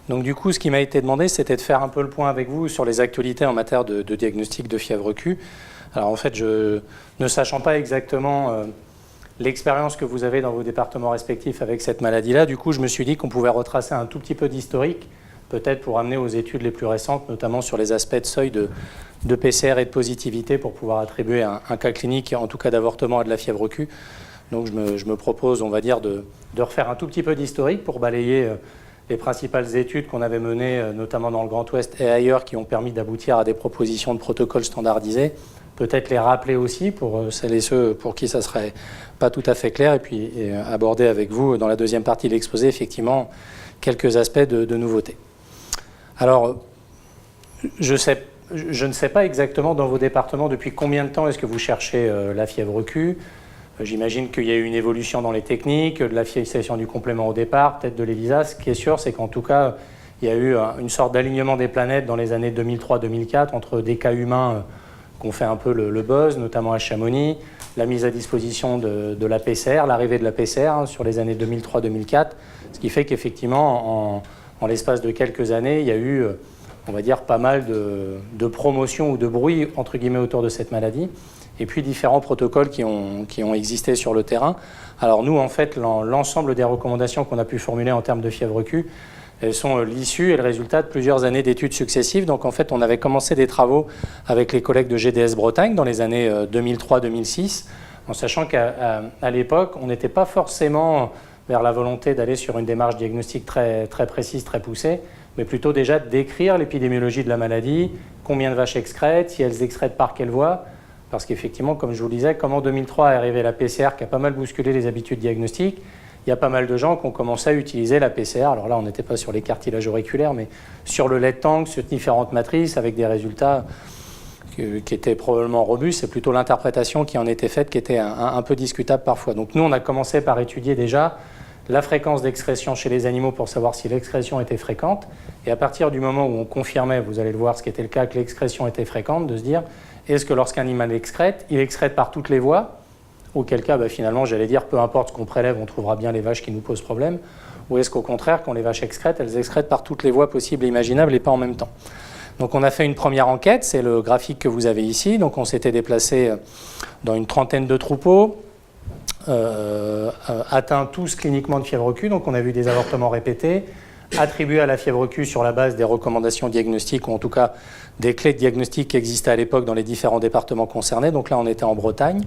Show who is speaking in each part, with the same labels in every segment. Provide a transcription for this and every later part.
Speaker 1: Donc du coup, ce qui m'a été demandé, c'était de faire un peu le point avec vous sur les actualités en matière de diagnostic de fièvre Q. Alors en fait, ne sachant pas exactement l'expérience que vous avez dans vos départements respectifs avec cette maladie-là, du coup, je me suis dit qu'on pouvait retracer un tout petit peu d'historique, peut-être pour amener aux études les plus récentes, notamment sur les aspects de seuil de PCR et de positivité pour pouvoir attribuer un cas clinique, en tout cas d'avortement à de la fièvre Q. Donc je me propose, on va dire, de refaire un tout petit peu d'historique pour balayer les principales études qu'on avait menées, notamment dans le Grand Ouest et ailleurs, qui ont permis d'aboutir à des propositions de protocoles standardisés. Peut-être les rappeler aussi pour celles et ceux pour qui ça ne serait pas tout à fait clair, et puis aborder avec vous, dans la deuxième partie de l'exposé, effectivement, quelques aspects de nouveautés. Alors, je ne sais pas exactement dans vos départements depuis combien de temps est-ce que vous cherchez la fièvre Q. J'imagine qu'il y a eu une évolution dans les techniques, de la fixation du complément au départ, peut-être de l'ELISA. Ce qui est sûr, c'est qu'en tout cas, il y a eu une sorte d'alignement des planètes dans les années 2003-2004 entre des cas humains qui ont fait un peu le buzz, notamment à Chamonix, la mise à disposition de la PCR, l'arrivée de la PCR sur les années 2003-2004, ce qui fait qu'effectivement, en l'espace de quelques années, il y a eu, on va dire, pas mal de promotion ou de bruit, entre guillemets, autour de cette maladie. Et puis différents protocoles qui ont existé sur le terrain. Alors nous, en fait, l'ensemble des recommandations qu'on a pu formuler en termes de fièvre Q, elles sont l'issue et le résultat de plusieurs années d'études successives. Donc en fait, on avait commencé des travaux avec les collègues de GDS Bretagne dans les années 2003-2006, en sachant qu'à l'époque, on n'était pas forcément vers la volonté d'aller sur une démarche diagnostique très, très précise, très poussée, mais plutôt déjà de décrire l'épidémiologie de la maladie, combien de vaches excrètent, si elles excrètent par quelle voie. Parce qu'effectivement, comme je vous le disais, comme en 2003 est arrivée la PCR qui a pas mal bousculé les habitudes diagnostiques, il y a pas mal de gens qui ont commencé à utiliser la PCR. Alors là, on n'était pas sur les cartilages auriculaires, mais sur le lait de tank, sur différentes matrices, avec des résultats qui étaient probablement robustes. C'est plutôt l'interprétation qui en était faite qui était un peu discutable parfois. Donc nous, on a commencé par étudier déjà la fréquence d'excrétion chez les animaux pour savoir si l'excrétion était fréquente. Et à partir du moment où on confirmait, vous allez le voir, ce qui était le cas, que l'excrétion était fréquente, de se dire, est-ce que lorsqu'un animal excrète, il excrète par toutes les voies, auquel cas, finalement, j'allais dire, peu importe ce qu'on prélève, on trouvera bien les vaches qui nous posent problème, ou est-ce qu'au contraire, quand les vaches excrètent, elles excrètent par toutes les voies possibles et imaginables et pas en même temps. Donc on a fait une première enquête, c'est le graphique que vous avez ici, donc on s'était déplacé dans une trentaine de troupeaux, atteints tous cliniquement de fièvre Q, donc on a vu des avortements répétés, attribués à la fièvre Q sur la base des recommandations diagnostiques, ou en tout cas des clés de diagnostic qui existaient à l'époque dans les différents départements concernés. Donc là, on était en Bretagne.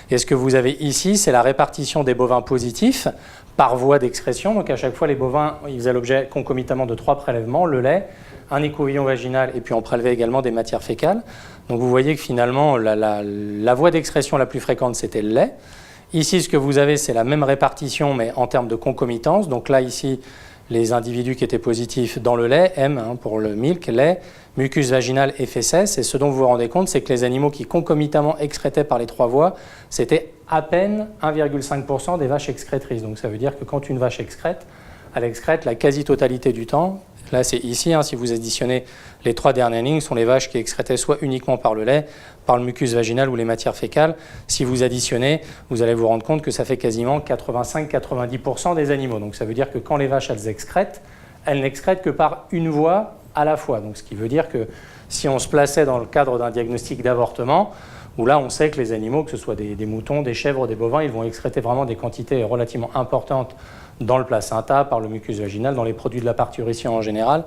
Speaker 1: Et ce que vous avez ici, c'est la répartition des bovins positifs par voie d'excrétion. Donc à chaque fois, les bovins, ils faisaient l'objet concomitamment de 3 prélèvements, le lait, un écouvillon vaginal, et puis on prélevait également des matières fécales. Donc vous voyez que finalement, la voie d'excrétion la plus fréquente, c'était le lait. Ici, ce que vous avez, c'est la même répartition, mais en termes de concomitance. Donc là, ici, les individus qui étaient positifs dans le lait, M pour le milk, lait, mucus vaginal et fesses. Et ce dont vous vous rendez compte, c'est que les animaux qui concomitamment excrétaient par les 3 voies, c'était à peine 1,5% des vaches excrétrices. Donc ça veut dire que quand une vache excrète, elle excrète la quasi-totalité du temps. Là, c'est ici, si vous additionnez les 3 dernières lignes, sont les vaches qui excrétaient soit uniquement par le lait, par le mucus vaginal ou les matières fécales. Si vous additionnez, vous allez vous rendre compte que ça fait quasiment 85-90% des animaux. Donc ça veut dire que quand les vaches, elles n'excrètent que par une voie à la fois. Donc ce qui veut dire que si on se plaçait dans le cadre d'un diagnostic d'avortement, où là on sait que les animaux, que ce soit des moutons, des chèvres, des bovins, ils vont excréter vraiment des quantités relativement importantes dans le placenta, par le mucus vaginal, dans les produits de la parturition en général.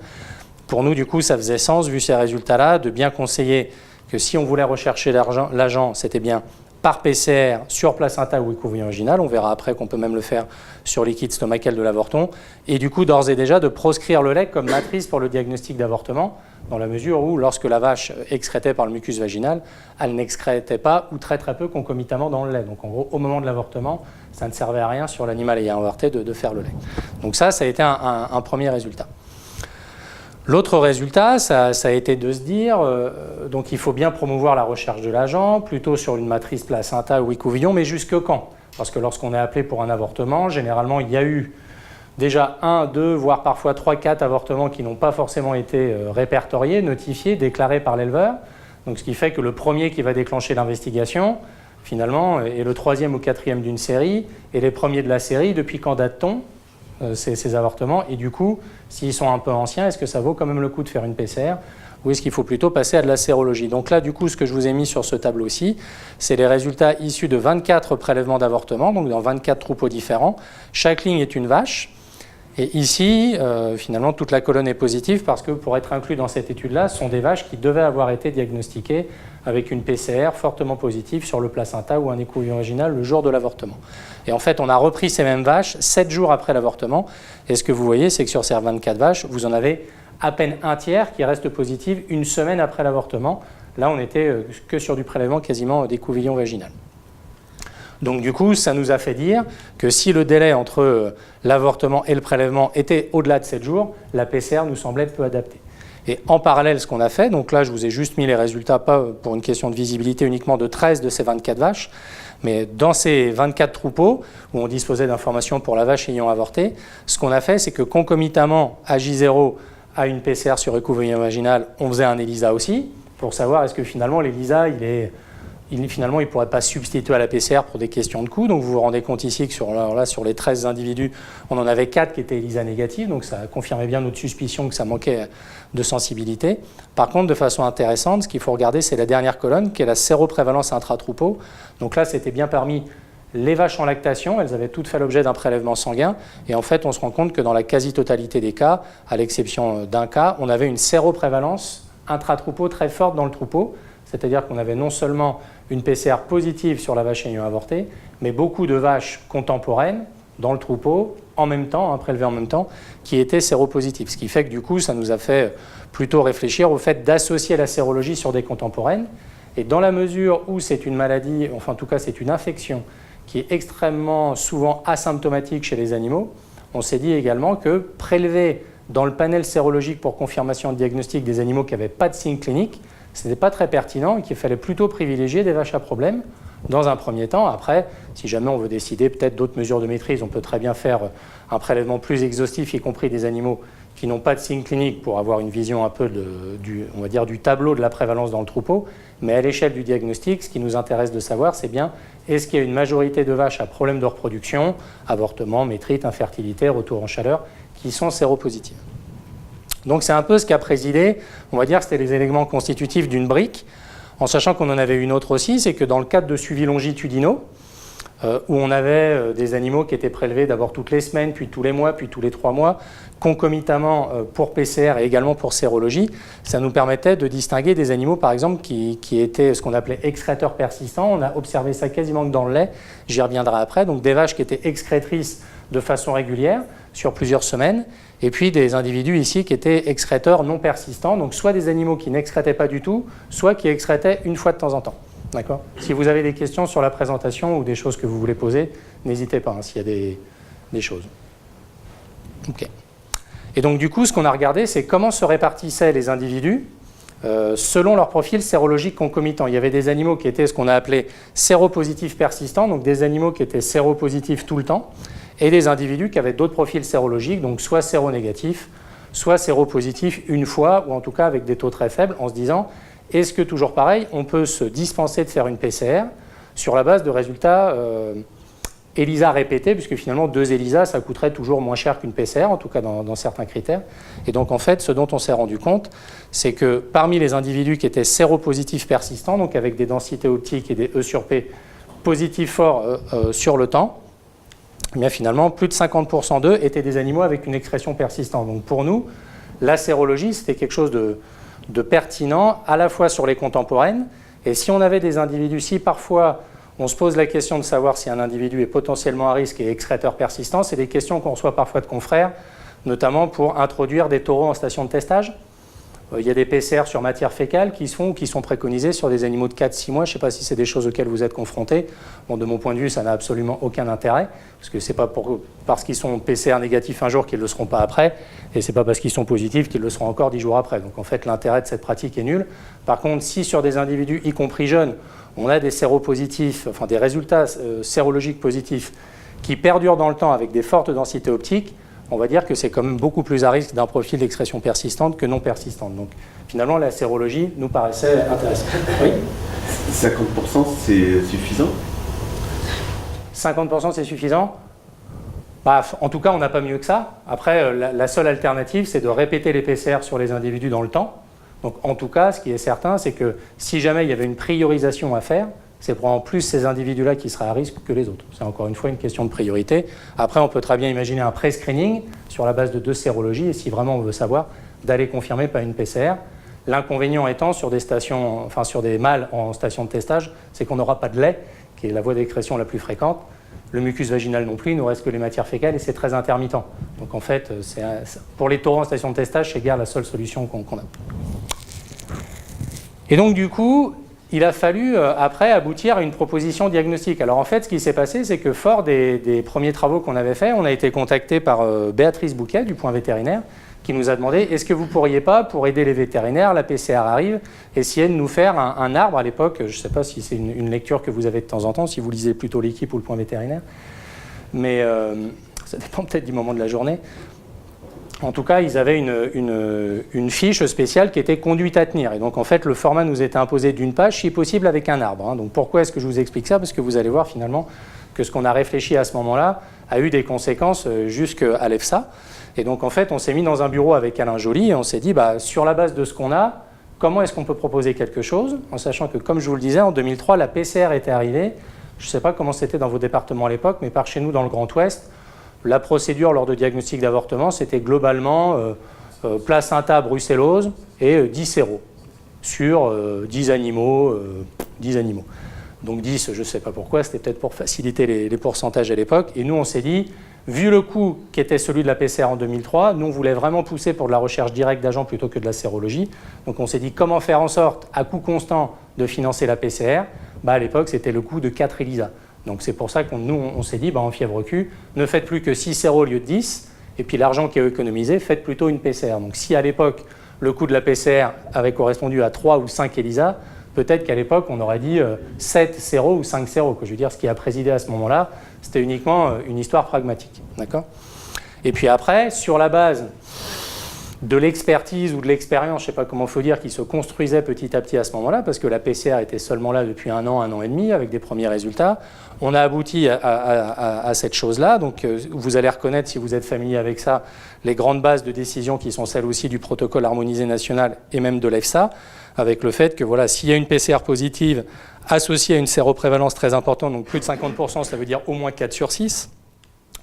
Speaker 1: Pour nous, du coup, ça faisait sens, vu ces résultats-là, de bien conseiller que si on voulait rechercher l'agent, c'était bien par PCR sur placenta ou écouvillon vaginal. On verra après qu'on peut même le faire sur liquide stomacal de l'avorton. Et du coup, d'ores et déjà, de proscrire le lait comme matrice pour le diagnostic d'avortement, dans la mesure où, lorsque la vache excrétait par le mucus vaginal, elle n'excrétait pas ou très très peu concomitamment dans le lait. Donc en gros, au moment de l'avortement, ça ne servait à rien sur l'animal ayant avorté de faire le lait. Donc ça a été un premier résultat. L'autre résultat, ça a été de se dire, donc il faut bien promouvoir la recherche de l'agent, plutôt sur une matrice placenta ou écouvillon, mais jusque quand? Parce que lorsqu'on est appelé pour un avortement, généralement il y a eu déjà 1, 2, voire parfois 3, 4 avortements qui n'ont pas forcément été répertoriés, notifiés, déclarés par l'éleveur. Donc ce qui fait que le premier qui va déclencher l'investigation finalement, est le 3e ou 4e d'une série, et les premiers de la série, depuis quand date-t-on ces avortements? Et du coup, s'ils sont un peu anciens, est-ce que ça vaut quand même le coup de faire une PCR? Ou est-ce qu'il faut plutôt passer à de la sérologie? Donc là, du coup, ce que je vous ai mis sur ce tableau-ci, c'est les résultats issus de 24 prélèvements d'avortement, donc dans 24 troupeaux différents. Chaque ligne est une vache. Et ici, finalement, toute la colonne est positive parce que pour être inclus dans cette étude-là, ce sont des vaches qui devaient avoir été diagnostiquées avec une PCR fortement positive sur le placenta ou un écouvillon vaginal le jour de l'avortement. Et en fait, on a repris ces mêmes vaches 7 jours après l'avortement. Et ce que vous voyez, c'est que sur ces 24 vaches, vous en avez à peine un tiers qui reste positive une semaine après l'avortement. Là, on n'était que sur du prélèvement quasiment d'écouvillon vaginal. Donc du coup, ça nous a fait dire que si le délai entre l'avortement et le prélèvement était au-delà de 7 jours, la PCR nous semblait peu adaptée. Et en parallèle, ce qu'on a fait, donc là je vous ai juste mis les résultats, pas pour une question de visibilité uniquement de 13 de ces 24 vaches, mais dans ces 24 troupeaux où on disposait d'informations pour la vache ayant avorté, ce qu'on a fait, c'est que concomitamment à J0 à une PCR sur écouvillon vaginal, on faisait un ELISA aussi, pour savoir est-ce que finalement l'ELISA, il ne pourrait pas substituer à la PCR pour des questions de coût. Donc vous vous rendez compte ici que sur les 13 individus, on en avait 4 qui étaient ELISA négatifs, donc ça confirmait bien notre suspicion que ça manquait de sensibilité. Par contre, de façon intéressante, ce qu'il faut regarder, c'est la dernière colonne, qui est la séroprévalence intra-troupeau. Donc là, c'était bien parmi les vaches en lactation, elles avaient toutes fait l'objet d'un prélèvement sanguin, et en fait, on se rend compte que dans la quasi-totalité des cas, à l'exception d'un cas, on avait une séroprévalence intra-troupeau très forte dans le troupeau, c'est-à-dire qu'on avait non seulement une PCR positive sur la vache ayant avorté, mais beaucoup de vaches contemporaines dans le troupeau, en même temps, prélevées en même temps, qui étaient séropositives. Ce qui fait que du coup, ça nous a fait plutôt réfléchir au fait d'associer la sérologie sur des contemporaines. Et dans la mesure où c'est une maladie, enfin en tout cas c'est une infection qui est extrêmement souvent asymptomatique chez les animaux, on s'est dit également que prélever dans le panel sérologique pour confirmation de diagnostic des animaux qui n'avaient pas de signes cliniques, ce n'était pas très pertinent et qu'il fallait plutôt privilégier des vaches à problème dans un premier temps. Après, si jamais on veut décider peut-être d'autres mesures de maîtrise, on peut très bien faire un prélèvement plus exhaustif, y compris des animaux qui n'ont pas de signes cliniques pour avoir une vision un peu du tableau de la prévalence dans le troupeau. Mais à l'échelle du diagnostic, ce qui nous intéresse de savoir, c'est bien est-ce qu'il y a une majorité de vaches à problème de reproduction, avortement, métrite, infertilité, retour en chaleur, qui sont séropositives. Donc c'est un peu ce qu'a présidé, on va dire que c'était les éléments constitutifs d'une brique, en sachant qu'on en avait une autre aussi, c'est que dans le cadre de suivis longitudinaux, où on avait des animaux qui étaient prélevés d'abord toutes les semaines, puis tous les mois, puis tous les 3 mois, concomitamment pour PCR et également pour sérologie, ça nous permettait de distinguer des animaux, par exemple, qui étaient ce qu'on appelait excréteurs persistants. On a observé ça quasiment que dans le lait, j'y reviendrai après, donc des vaches qui étaient excrétrices de façon régulière sur plusieurs semaines, et puis des individus ici qui étaient excréteurs non persistants, donc soit des animaux qui n'excrétaient pas du tout, soit qui excrétaient une fois de temps en temps. D'accord ? Si vous avez des questions sur la présentation ou des choses que vous voulez poser, n'hésitez pas s'il y a des choses. Ok. Et donc du coup, ce qu'on a regardé, c'est comment se répartissaient les individus selon leur profil sérologique concomitant. Il y avait des animaux qui étaient ce qu'on a appelé séropositifs persistants, donc des animaux qui étaient séropositifs tout le temps, et des individus qui avaient d'autres profils sérologiques, donc soit séronégatifs, soit séropositifs une fois, ou en tout cas avec des taux très faibles, en se disant, est-ce que toujours pareil, on peut se dispenser de faire une PCR sur la base de résultats ELISA répétés, puisque finalement 2 ELISA, ça coûterait toujours moins cher qu'une PCR, en tout cas dans certains critères. Et donc en fait, ce dont on s'est rendu compte, c'est que parmi les individus qui étaient séropositifs persistants, donc avec des densités optiques et des E sur P positifs forts sur le temps, eh bien finalement, plus de 50% d'eux étaient des animaux avec une expression persistante. Donc pour nous, la sérologie, c'était quelque chose de pertinent, à la fois sur les contemporaines, et si on avait des individus, si parfois on se pose la question de savoir si un individu est potentiellement à risque et excréteur persistant, c'est des questions qu'on reçoit parfois de confrères, notamment pour introduire des taureaux en station de testage. Il y a des PCR sur matière fécale qui se font ou qui sont préconisés sur des animaux de 4-6 mois. Je ne sais pas si c'est des choses auxquelles vous êtes confrontés. Bon, de mon point de vue, ça n'a absolument aucun intérêt, parce que ce n'est pas parce qu'ils sont PCR négatifs un jour qu'ils ne le seront pas après, et ce n'est pas parce qu'ils sont positifs qu'ils le seront encore 10 jours après. Donc en fait, l'intérêt de cette pratique est nul. Par contre, si sur des individus, y compris jeunes, on a des séropositifs, enfin des résultats sérologiques positifs qui perdurent dans le temps avec des fortes densités optiques, on va dire que c'est quand même beaucoup plus à risque d'un profil d'expression persistante que non persistante. Donc finalement, la sérologie nous paraissait intéressante. Oui ?
Speaker 2: 50% c'est suffisant?
Speaker 1: 50% c'est suffisant? Bah, en tout cas, on n'a pas mieux que ça. Après, la seule alternative, c'est de répéter les PCR sur les individus dans le temps. Donc, en tout cas, ce qui est certain, c'est que si jamais il y avait une priorisation à faire, c'est probablement plus ces individus-là qui seraient à risque que les autres. C'est encore une fois une question de priorité. Après, on peut très bien imaginer un pré-screening sur la base de 2 sérologies, et si vraiment on veut savoir, d'aller confirmer par une PCR. L'inconvénient étant sur des stations, enfin sur des mâles en station de testage, c'est qu'on n'aura pas de lait, qui est la voie d'excrétion la plus fréquente. Le mucus vaginal non plus, il ne nous reste que les matières fécales et c'est très intermittent. Donc en fait, pour les taureaux en station de testage, c'est guère la seule solution qu'on a. Et donc du coup, il a fallu après aboutir à une proposition diagnostique. Alors en fait, ce qui s'est passé, c'est que fort des premiers travaux qu'on avait faits, on a été contacté par Béatrice Bouquet du Point Vétérinaire, qui nous a demandé « Est-ce que vous ne pourriez pas, pour aider les vétérinaires, la PCR arrive, essayer de nous faire un arbre ?» À l'époque, je ne sais pas si c'est une lecture que vous avez de temps en temps, si vous lisez plutôt l'Équipe ou le Point Vétérinaire, mais ça dépend peut-être du moment de la journée. En tout cas, ils avaient une fiche spéciale qui était conduite à tenir. Et donc, en fait, le format nous était imposé d'une page, si possible avec un arbre. Donc, pourquoi est-ce que je vous explique ça? Parce que vous allez voir finalement que ce qu'on a réfléchi à ce moment-là a eu des conséquences jusqu'à l'EFSA. Et donc, en fait, on s'est mis dans un bureau avec Alain Joly et on s'est dit, sur la base de ce qu'on a, comment est-ce qu'on peut proposer quelque chose? En sachant que, comme je vous le disais, en 2003, la PCR était arrivée. Je ne sais pas comment c'était dans vos départements à l'époque, mais par chez nous, dans le Grand Ouest, la procédure lors de diagnostic d'avortement, c'était globalement placenta, brucellose et 10 séros sur 10 animaux. Donc 10, je ne sais pas pourquoi, c'était peut-être pour faciliter les pourcentages à l'époque. Et nous, on s'est dit, vu le coût qui était celui de la PCR en 2003, nous, on voulait vraiment pousser pour de la recherche directe d'agents plutôt que de la sérologie. Donc on s'est dit, comment faire en sorte, à coût constant, de financer la PCR? À l'époque, c'était le coût de 4 ELISA. Donc c'est pour ça qu'on on s'est dit, en fièvre Q, ne faites plus que 6 séros au lieu de 10, et puis l'argent qui est économisé, faites plutôt une PCR. Donc si à l'époque, le coût de la PCR avait correspondu à 3 ou 5 ELISA, peut-être qu'à l'époque, on aurait dit 7 séros ou 5 séros. Je veux dire, ce qui a présidé à ce moment-là, c'était uniquement une histoire pragmatique. D'accord ? Et puis après, sur la base de l'expertise ou de l'expérience, je ne sais pas comment il faut dire, qui se construisait petit à petit à ce moment-là, parce que la PCR était seulement là depuis un an et demi, avec des premiers résultats. On a abouti à cette chose-là. Donc, vous allez reconnaître, si vous êtes familier avec ça, les grandes bases de décision qui sont celles aussi du protocole harmonisé national et même de l'EFSA, avec le fait que voilà, s'il y a une PCR positive associée à une séroprévalence très importante, donc plus de 50%, ça veut dire au moins 4 sur 6.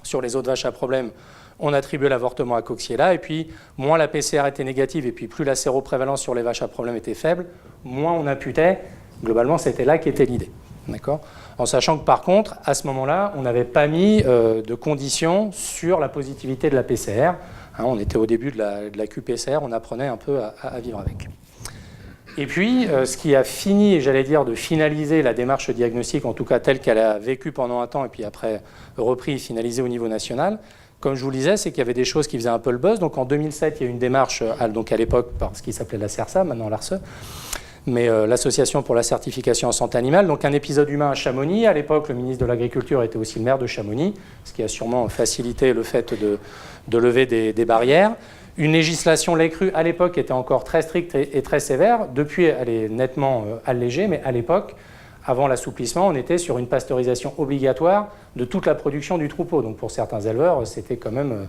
Speaker 1: Sur les autres vaches à problème, on attribuait l'avortement à Coxiella, et puis moins la PCR était négative, et puis plus la séroprévalence sur les vaches à problème était faible, moins on imputait. Globalement, c'était là qu'était l'idée. D'accord ? En sachant que par contre, à ce moment-là, on n'avait pas mis de conditions sur la positivité de la PCR. On était au début de la QPCR, on apprenait un peu à vivre avec. Et puis, ce qui a fini, j'allais dire, de finaliser la démarche diagnostique, en tout cas telle qu'elle a vécu pendant un temps, et puis après repris et finalisée au niveau national, comme je vous le disais, c'est qu'il y avait des choses qui faisaient un peu le buzz. Donc en 2007, il y a eu une démarche, donc à l'époque, par ce qui s'appelait la CERSA, maintenant l'ARSE, mais l'Association pour la certification en santé animale. Donc un épisode humain à Chamonix. À l'époque, le ministre de l'Agriculture était aussi le maire de Chamonix, ce qui a sûrement facilité le fait de lever des barrières. Une législation lait cru, à l'époque, était encore très stricte et très sévère. Depuis, elle est nettement allégée, mais à l'époque, avant l'assouplissement, on était sur une pasteurisation obligatoire de toute la production du troupeau. Donc pour certains éleveurs, c'était quand même,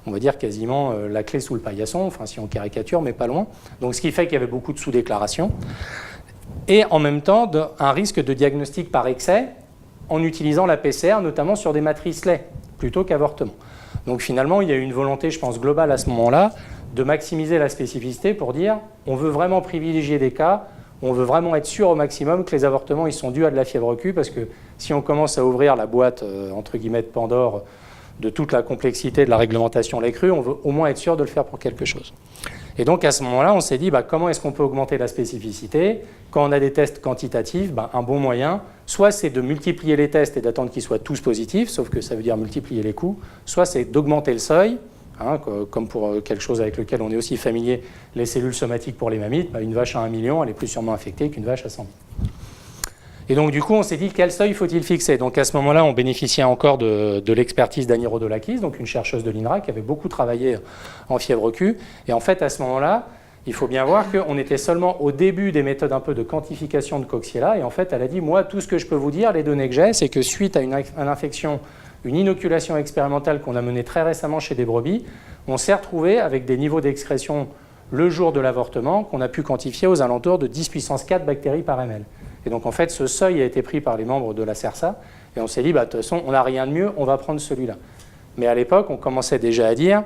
Speaker 1: on va dire, quasiment la clé sous le paillasson, enfin si on caricature, mais pas loin. Donc ce qui fait qu'il y avait beaucoup de sous-déclarations. Et en même temps, un risque de diagnostic par excès en utilisant la PCR, notamment sur des matrices lait, plutôt qu'avortement. Donc finalement, il y a eu une volonté, je pense, globale à ce moment-là, de maximiser la spécificité pour dire on veut vraiment privilégier des cas, on veut vraiment être sûr au maximum que les avortements ils sont dus à de la fièvre Q, parce que si on commence à ouvrir la boîte, entre guillemets, de Pandore, de toute la complexité de la réglementation lait cru, on veut au moins être sûr de le faire pour quelque chose. Et donc à ce moment-là, on s'est dit comment est-ce qu'on peut augmenter la spécificité? Quand on a des tests quantitatifs, un bon moyen, soit c'est de multiplier les tests et d'attendre qu'ils soient tous positifs, sauf que ça veut dire multiplier les coûts, soit c'est d'augmenter le seuil, comme pour quelque chose avec lequel on est aussi familier, les cellules somatiques pour les mammites. Une vache à 1 million, elle est plus sûrement infectée qu'une vache à 100 000. Et donc du coup, on s'est dit quel seuil faut-il fixer? Donc à ce moment-là, on bénéficiait encore de l'expertise d'Annie Rodolakis, donc une chercheuse de l'INRA qui avait beaucoup travaillé en fièvre Q. Et en fait, à ce moment-là, il faut bien voir qu'on était seulement au début des méthodes un peu de quantification de Coxiella, et en fait, elle a dit, moi, tout ce que je peux vous dire, les données que j'ai, c'est que suite à une infection, une inoculation expérimentale qu'on a menée très récemment chez des brebis, on s'est retrouvé avec des niveaux d'excrétion le jour de l'avortement qu'on a pu quantifier aux alentours de 10 puissance 4 bactéries par ml. Et donc, en fait, ce seuil a été pris par les membres de la CERSA, et on s'est dit, de toute façon, on n'a rien de mieux, on va prendre celui-là. Mais à l'époque, on commençait déjà à dire,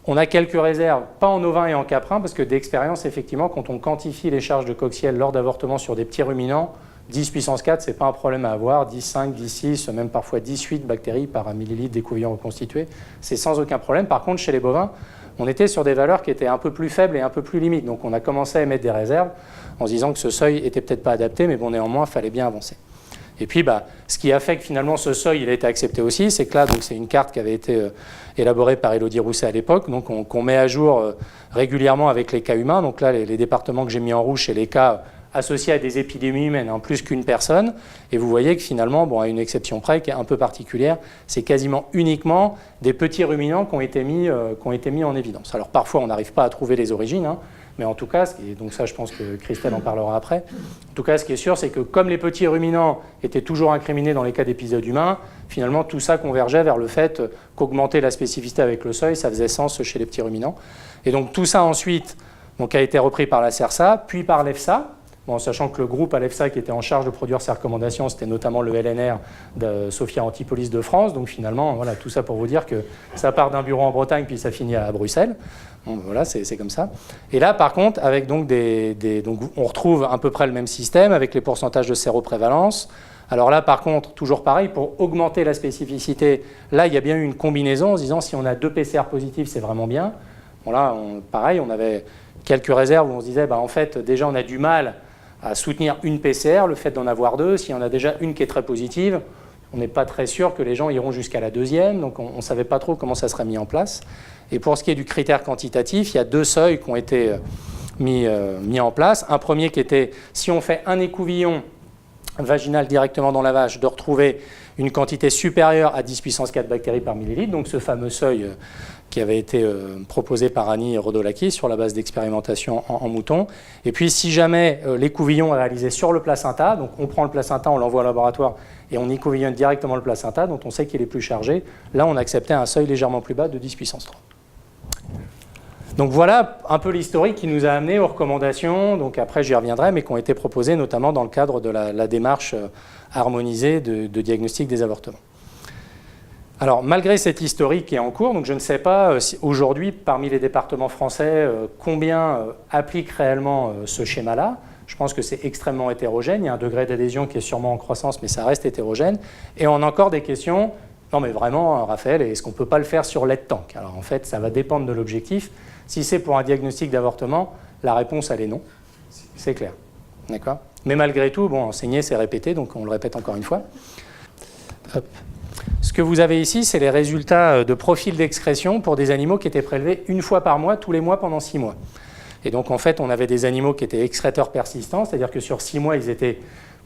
Speaker 1: on a quelques réserves, pas en ovin et en caprin, parce que d'expérience, effectivement, quand on quantifie les charges de Coxiella lors d'avortement sur des petits ruminants, 10 puissance 4, ce n'est pas un problème à avoir, 10,5, 10,6, même parfois 18 bactéries par millilitre d'écouvillon reconstitué, c'est sans aucun problème. Par contre, chez les bovins, on était sur des valeurs qui étaient un peu plus faibles et un peu plus limites. Donc on a commencé à émettre des réserves en se disant que ce seuil n'était peut-être pas adapté, mais bon, néanmoins, il fallait bien avancer. Et puis, ce qui a fait que finalement ce seuil il a été accepté aussi, c'est que là, c'est une carte qui avait été élaborée par Élodie Rousset à l'époque, donc qu'on met à jour régulièrement avec les cas humains. Donc là, les départements que j'ai mis en rouge, c'est les cas associés à des épidémies humaines, en plus qu'une personne. Et vous voyez que finalement, à une exception près, qui est un peu particulière, c'est quasiment uniquement des petits ruminants qui ont été mis en évidence. Alors parfois, on n'arrive pas à trouver les origines, mais en tout cas, donc ça je pense que Christelle en parlera après, en tout cas ce qui est sûr c'est que comme les petits ruminants étaient toujours incriminés dans les cas d'épisodes humains, finalement tout ça convergeait vers le fait qu'augmenter la spécificité avec le seuil, ça faisait sens chez les petits ruminants. Et donc tout ça ensuite a été repris par la CERSA, puis par l'EFSA, sachant que le groupe à l'EFSA qui était en charge de produire ces recommandations, c'était notamment le LNR de Sophia Antipolis de France, donc finalement voilà, tout ça pour vous dire que ça part d'un bureau en Bretagne puis ça finit à Bruxelles. Bon, voilà, c'est comme ça. Et là, par contre, avec donc donc on retrouve à peu près le même système avec les pourcentages de séroprévalence. Alors là, par contre, toujours pareil, pour augmenter la spécificité, là, il y a bien eu une combinaison en se disant si on a 2 PCR positifs, c'est vraiment bien. Bon, là, pareil, on avait quelques réserves où on se disait, en fait, déjà, on a du mal à soutenir une PCR, le fait d'en avoir 2. S'il y en a déjà une qui est très positive, on n'est pas très sûr que les gens iront jusqu'à la deuxième, donc on ne savait pas trop comment ça serait mis en place. Et pour ce qui est du critère quantitatif, il y a 2 seuils qui ont été mis en place. Un premier qui était, si on fait un écouvillon vaginal directement dans la vache, de retrouver une quantité supérieure à 10 puissance 4 bactéries par millilitre, donc ce fameux seuil qui avait été proposé par Annie Rodolaki sur la base d'expérimentation en mouton. Et puis si jamais l'écouvillon est réalisé sur le placenta, donc on prend le placenta, on l'envoie au laboratoire et on écouvillonne directement le placenta, dont on sait qu'il est plus chargé, là on acceptait un seuil légèrement plus bas de 10 puissance 3. Donc voilà un peu l'historique qui nous a amené aux recommandations, donc après j'y reviendrai, mais qui ont été proposées notamment dans le cadre de la démarche harmonisée de diagnostic des avortements. Alors malgré cette historique qui est en cours, donc je ne sais pas si aujourd'hui parmi les départements français combien appliquent réellement ce schéma-là. Je pense que c'est extrêmement hétérogène, il y a un degré d'adhésion qui est sûrement en croissance, mais ça reste hétérogène. Et on a encore des questions, non mais vraiment Raphaël, est-ce qu'on ne peut pas le faire sur lead tank? Alors en fait ça va dépendre de l'objectif. Si c'est pour un diagnostic d'avortement, la réponse, elle est non. C'est clair. D'accord ? Mais malgré tout, enseigner, c'est répéter, donc on le répète encore une fois. Hop. Ce que vous avez ici, c'est les résultats de profil d'excrétion pour des animaux qui étaient prélevés une fois par mois, tous les mois, pendant 6 mois. Et donc, en fait, on avait des animaux qui étaient excréteurs persistants, c'est-à-dire que sur 6 mois, ils étaient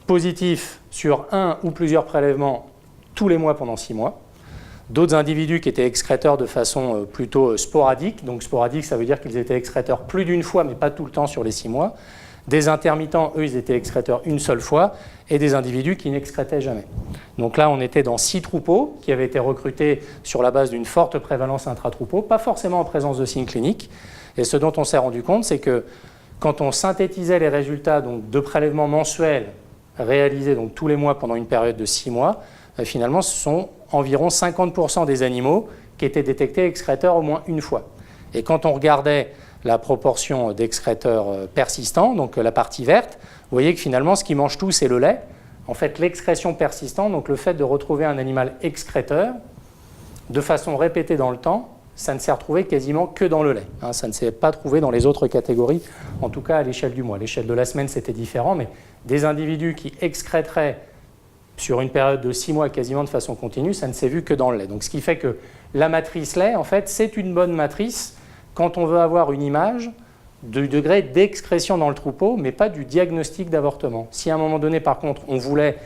Speaker 1: positifs sur un ou plusieurs prélèvements tous les mois pendant 6 mois. D'autres individus qui étaient excréteurs de façon plutôt sporadique. Donc sporadique, ça veut dire qu'ils étaient excréteurs plus d'une fois, mais pas tout le temps sur les 6 mois. Des intermittents, eux, ils étaient excréteurs une seule fois. Et des individus qui n'excrétaient jamais. Donc là, on était dans 6 troupeaux qui avaient été recrutés sur la base d'une forte prévalence intra-troupeau, pas forcément en présence de signes cliniques. Et ce dont on s'est rendu compte, c'est que quand on synthétisait les résultats donc, de prélèvements mensuels réalisés donc, tous les mois pendant une période de 6 mois, finalement, ce sont environ 50% des animaux qui étaient détectés excréteurs au moins une fois. Et quand on regardait la proportion d'excréteurs persistants, donc la partie verte, vous voyez que finalement, ce qui mange tout, c'est le lait. En fait, l'excrétion persistante, donc le fait de retrouver un animal excréteur, de façon répétée dans le temps, ça ne s'est retrouvé quasiment que dans le lait. Ça ne s'est pas trouvé dans les autres catégories, en tout cas à l'échelle du mois. À l'échelle de la semaine, c'était différent, mais des individus qui excréteraient sur une période de 6 mois quasiment de façon continue, ça ne s'est vu que dans le lait. Donc ce qui fait que la matrice lait, en fait, c'est une bonne matrice quand on veut avoir une image du degré d'excrétion dans le troupeau, mais pas du diagnostic d'avortement. Si à un moment donné, par contre, on voulait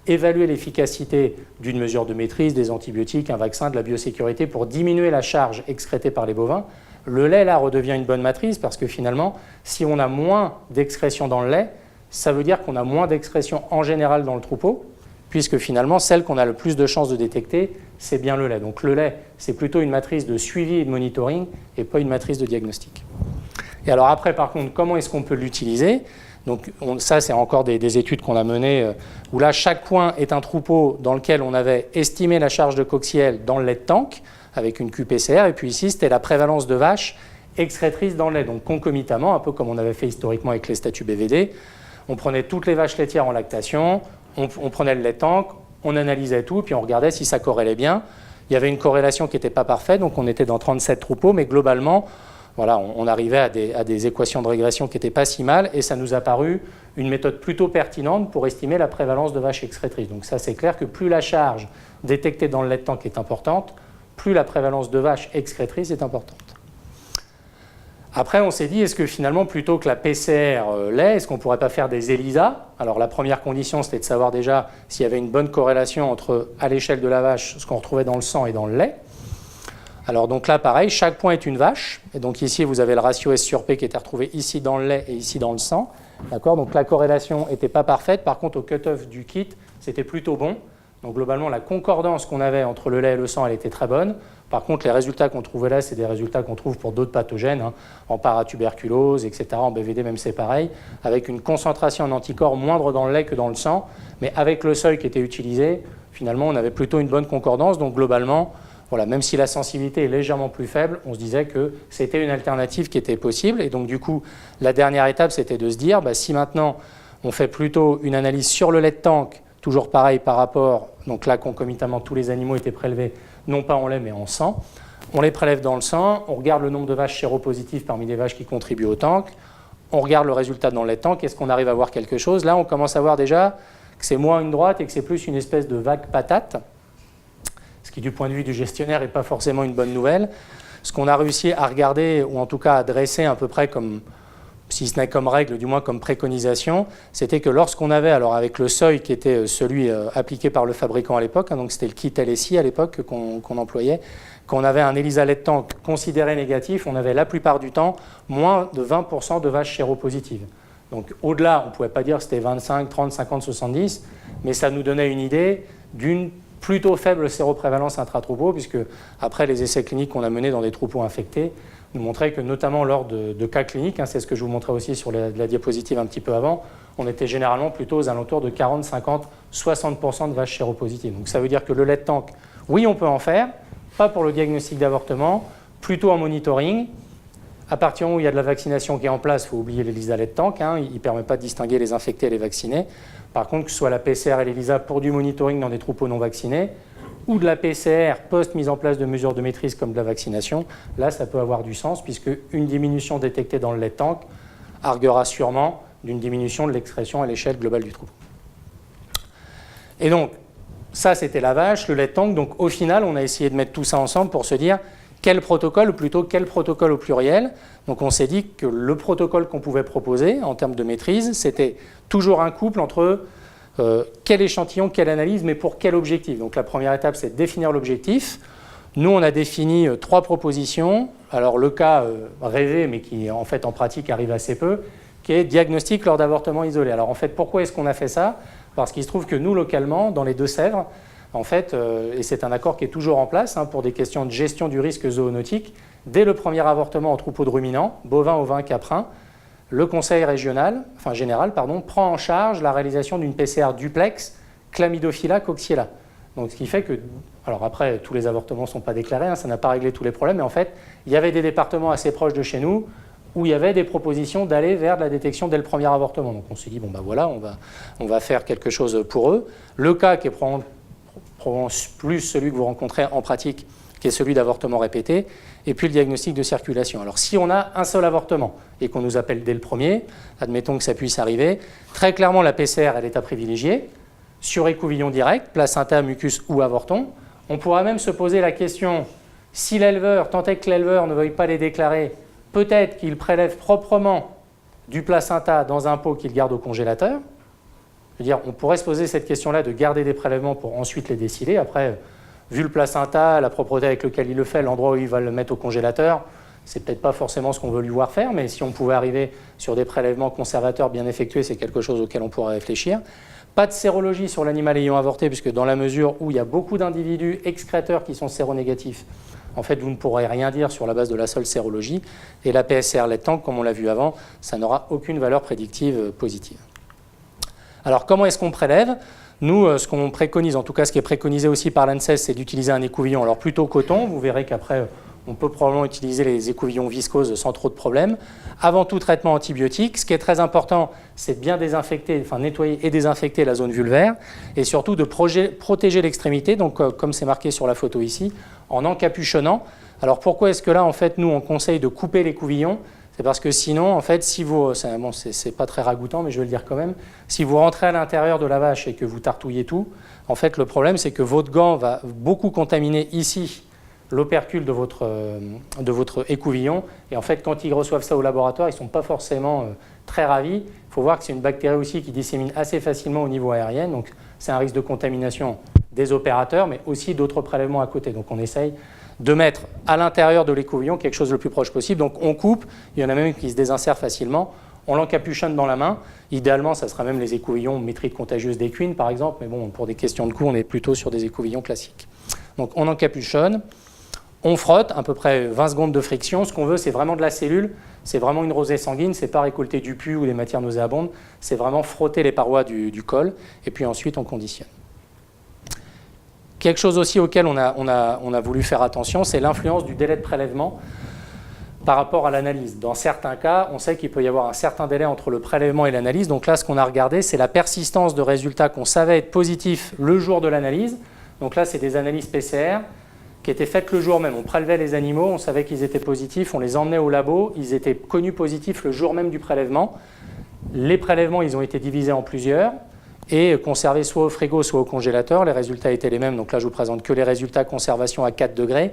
Speaker 1: évaluer l'efficacité d'une mesure de maîtrise, des antibiotiques, un vaccin, de la biosécurité pour diminuer la charge excrétée par les bovins, Le lait, là, redevient une bonne matrice parce que finalement, si on a moins d'excrétion dans le lait, ça veut dire qu'on a moins d'excrétion en général dans le troupeau, puisque finalement, celle qu'on a le plus de chances de détecter, c'est bien le lait. Donc le lait, c'est plutôt une matrice de suivi et de monitoring et pas une matrice de diagnostic. Et alors après, par contre, comment est-ce qu'on peut l'utiliser? Donc ça, c'est encore des études qu'on a menées où là, chaque point est un troupeau dans lequel on avait estimé la charge de coccielle dans le lait de tank avec une QPCR, et puis ici, c'était la prévalence de vaches excrétrices dans le lait. Donc concomitamment, un peu comme on avait fait historiquement avec les statuts BVD, on prenait toutes les vaches laitières en lactation, on prenait le lait de tank, on analysait tout, puis on regardait si ça corrélait bien. Il y avait une corrélation qui n'était pas parfaite, donc on était dans 37 troupeaux, mais globalement, voilà, on arrivait à des équations de régression qui n'étaient pas si mal, et ça nous a paru une méthode plutôt pertinente pour estimer la prévalence de vaches excrétrices. Donc ça, c'est clair que plus la charge détectée dans le lait de tank est importante, plus la prévalence de vaches excrétrices est importante. Après, on s'est dit, est-ce que finalement, plutôt que la PCR lait, est-ce qu'on ne pourrait pas faire des ELISA? Alors la première condition, c'était de savoir déjà s'il y avait une bonne corrélation entre, à l'échelle de la vache, ce qu'on retrouvait dans le sang et dans le lait. Alors donc là, pareil, chaque point est une vache. Et donc ici, vous avez le ratio S sur P qui était retrouvé ici dans le lait et ici dans le sang. D'accord? Donc la corrélation n'était pas parfaite. Par contre, au cut-off du kit, c'était plutôt bon. Donc globalement, la concordance qu'on avait entre le lait et le sang, elle était très bonne. Par contre, les résultats qu'on trouvait là, c'est des résultats qu'on trouve pour d'autres pathogènes, en paratuberculose, etc. En BVD, même c'est pareil, avec une concentration en anticorps moindre dans le lait que dans le sang. Mais avec le seuil qui était utilisé, finalement, on avait plutôt une bonne concordance. Donc globalement, voilà, même si la sensibilité est légèrement plus faible, on se disait que c'était une alternative qui était possible. Et donc du coup, la dernière étape, c'était de se dire, si maintenant on fait plutôt une analyse sur le lait de tank, toujours pareil par rapport, donc là concomitamment tous les animaux étaient prélevés, non pas en lait mais en sang, on les prélève dans le sang, on regarde le nombre de vaches séropositives parmi les vaches qui contribuent au tank, on regarde le résultat dans le lait de tank, est-ce qu'on arrive à voir quelque chose? Là on commence à voir déjà que c'est moins une droite et que c'est plus une espèce de vague patate, ce qui du point de vue du gestionnaire n'est pas forcément une bonne nouvelle. Ce qu'on a réussi à regarder, ou en tout cas à dresser à peu près comme, si ce n'est comme règle, du moins comme préconisation, c'était que lorsqu'on avait, alors avec le seuil qui était celui appliqué par le fabricant à l'époque, donc c'était le kit LSI à l'époque qu'on employait, quand on avait un ELISA lait de tank considéré négatif, on avait la plupart du temps moins de 20% de vaches séropositives. Donc au-delà, on ne pouvait pas dire que c'était 25, 30, 50, 70, mais ça nous donnait une idée d'une plutôt faible séroprévalence intra-troupeau, puisque après les essais cliniques qu'on a menés dans des troupeaux infectés, nous montraient que notamment lors de cas cliniques, c'est ce que je vous montrais aussi sur la diapositive un petit peu avant, on était généralement plutôt aux alentours de 40, 50, 60% de vaches séropositives. Donc ça veut dire que le lait de tank, oui on peut en faire, pas pour le diagnostic d'avortement, plutôt en monitoring. À partir du moment où il y a de la vaccination qui est en place, il faut oublier l'ELISA lait de tank, il ne permet pas de distinguer les infectés et les vaccinés. Par contre, que ce soit la PCR et l'ELISA pour du monitoring dans des troupeaux non vaccinés, ou de la PCR post-mise en place de mesures de maîtrise comme de la vaccination, là, ça peut avoir du sens, puisque une diminution détectée dans le lait de tank arguera sûrement d'une diminution de l'excrétion à l'échelle globale du troupeau. Et donc, ça, c'était la vache, le lait de tank. Donc, au final, on a essayé de mettre tout ça ensemble pour se dire quel protocole, ou plutôt quel protocole au pluriel. Donc, on s'est dit que le protocole qu'on pouvait proposer en termes de maîtrise, c'était toujours un couple entre quel échantillon, quelle analyse, mais pour quel objectif. Donc la première étape, c'est de définir l'objectif. Nous, on a défini 3 propositions. Alors le cas rêvé, mais qui en fait en pratique arrive assez peu, qui est diagnostic lors d'avortement isolé. Alors en fait, pourquoi est-ce qu'on a fait ça? Parce qu'il se trouve que nous, localement, dans les Deux-Sèvres, en fait, et c'est un accord qui est toujours en place pour des questions de gestion du risque zoonotique, dès le premier avortement en troupeau de ruminants, bovins, ovins, caprins, le conseil général, prend en charge la réalisation d'une PCR duplex Chlamydophila coxiella. Donc ce qui fait que, alors après, tous les avortements ne sont pas déclarés, ça n'a pas réglé tous les problèmes, mais en fait, il y avait des départements assez proches de chez nous où il y avait des propositions d'aller vers de la détection dès le premier avortement. Donc on s'est dit, voilà, on va faire quelque chose pour eux. Le cas qui est probablement plus celui que vous rencontrez en pratique, qui est celui d'avortement répété, et puis le diagnostic de circulation. Alors si on a un seul avortement et qu'on nous appelle dès le premier, admettons que ça puisse arriver, très clairement la PCR elle est à privilégier, sur écouvillon direct, placenta, mucus ou avorton. On pourra même se poser la question, si l'éleveur, tant est que l'éleveur ne veuille pas les déclarer, peut-être qu'il prélève proprement du placenta dans un pot qu'il garde au congélateur. Je veux dire, on pourrait se poser cette question-là de garder des prélèvements pour ensuite les déciler. Après, vu le placenta, la propreté avec laquelle il le fait, l'endroit où il va le mettre au congélateur, c'est peut-être pas forcément ce qu'on veut lui voir faire, mais si on pouvait arriver sur des prélèvements conservateurs bien effectués, c'est quelque chose auquel on pourrait réfléchir. Pas de sérologie sur l'animal ayant avorté, puisque dans la mesure où il y a beaucoup d'individus excréteurs qui sont séronégatifs, en fait, vous ne pourrez rien dire sur la base de la seule sérologie. Et la PCR lait tank, comme on l'a vu avant, ça n'aura aucune valeur prédictive positive. Alors, comment est-ce qu'on prélève? Nous, ce qu'on préconise, en tout cas ce qui est préconisé aussi par l'ANSES, c'est d'utiliser un écouvillon, alors plutôt coton. Vous verrez qu'après, on peut probablement utiliser les écouvillons viscoses sans trop de problèmes. Avant tout traitement antibiotique, ce qui est très important, c'est de bien désinfecter, enfin nettoyer et désinfecter la zone vulvaire, et surtout de protéger l'extrémité, donc comme c'est marqué sur la photo ici, en encapuchonnant. Alors pourquoi est-ce que là, en fait, nous, on conseille de couper l'écouvillon? C'est parce que sinon, en fait, si vous, bon, c'est pas très ragoûtant, mais je vais le dire quand même, si vous rentrez à l'intérieur de la vache et que vous tartouillez tout, en fait, le problème, c'est que votre gant va beaucoup contaminer ici l'opercule de votre écouvillon. Et en fait, quand ils reçoivent ça au laboratoire, ils ne sont pas forcément très ravis. Il faut voir que c'est une bactérie aussi qui dissémine assez facilement au niveau aérien. Donc, c'est un risque de contamination des opérateurs, mais aussi d'autres prélèvements à côté. Donc, on essaye de mettre à l'intérieur de l'écouvillon quelque chose le plus proche possible. Donc, on coupe. Il y en a même qui se désinsèrent facilement. On l'encapuchonne dans la main. Idéalement, ça sera même les écouvillons métrite contagieuse d'équine, par exemple. Mais bon, pour des questions de coût, on est plutôt sur des écouvillons classiques. Donc, on encapuchonne. On frotte, à peu près 20 secondes de friction. Ce qu'on veut, c'est vraiment de la cellule. C'est vraiment une rosée sanguine. Ce n'est pas récolter du pus ou des matières nauséabondes. C'est vraiment frotter les parois du col. Et puis ensuite, on conditionne. Quelque chose aussi auquel on a voulu faire attention, c'est l'influence du délai de prélèvement par rapport à l'analyse. Dans certains cas, on sait qu'il peut y avoir un certain délai entre le prélèvement et l'analyse. Donc là, ce qu'on a regardé, c'est la persistance de résultats qu'on savait être positifs le jour de l'analyse. Donc là, c'est des analyses PCR qui étaient faites le jour même. On prélevait les animaux, on savait qu'ils étaient positifs, on les emmenait au labo, ils étaient connus positifs le jour même du prélèvement. Les prélèvements, ils ont été divisés en plusieurs et conservés soit au frigo, soit au congélateur. Les résultats étaient les mêmes, donc là je vous présente que les résultats conservation à 4 degrés.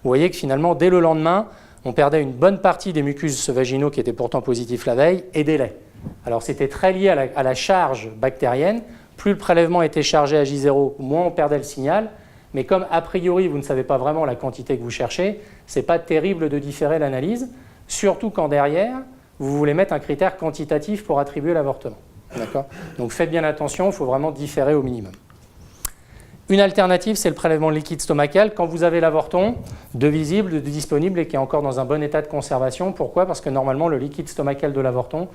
Speaker 1: Vous voyez que finalement, dès le lendemain, on perdait une bonne partie des mucus vaginaux qui étaient pourtant positifs la veille et des laits. Alors c'était très lié à la charge bactérienne. Plus le prélèvement était chargé à J0, moins on perdait le signal. Mais comme a priori vous ne savez pas vraiment la quantité que vous cherchez, ce n'est pas terrible de différer l'analyse, surtout quand derrière, vous voulez mettre un critère quantitatif pour attribuer l'avortement. Donc faites bien attention, il faut vraiment différer au minimum. Une alternative, c'est le prélèvement liquide stomacal quand vous avez l'avorton de visible, de disponible et qui est encore dans un bon état de conservation. Pourquoi? Parce que normalement, le liquide stomacal de l'avorton,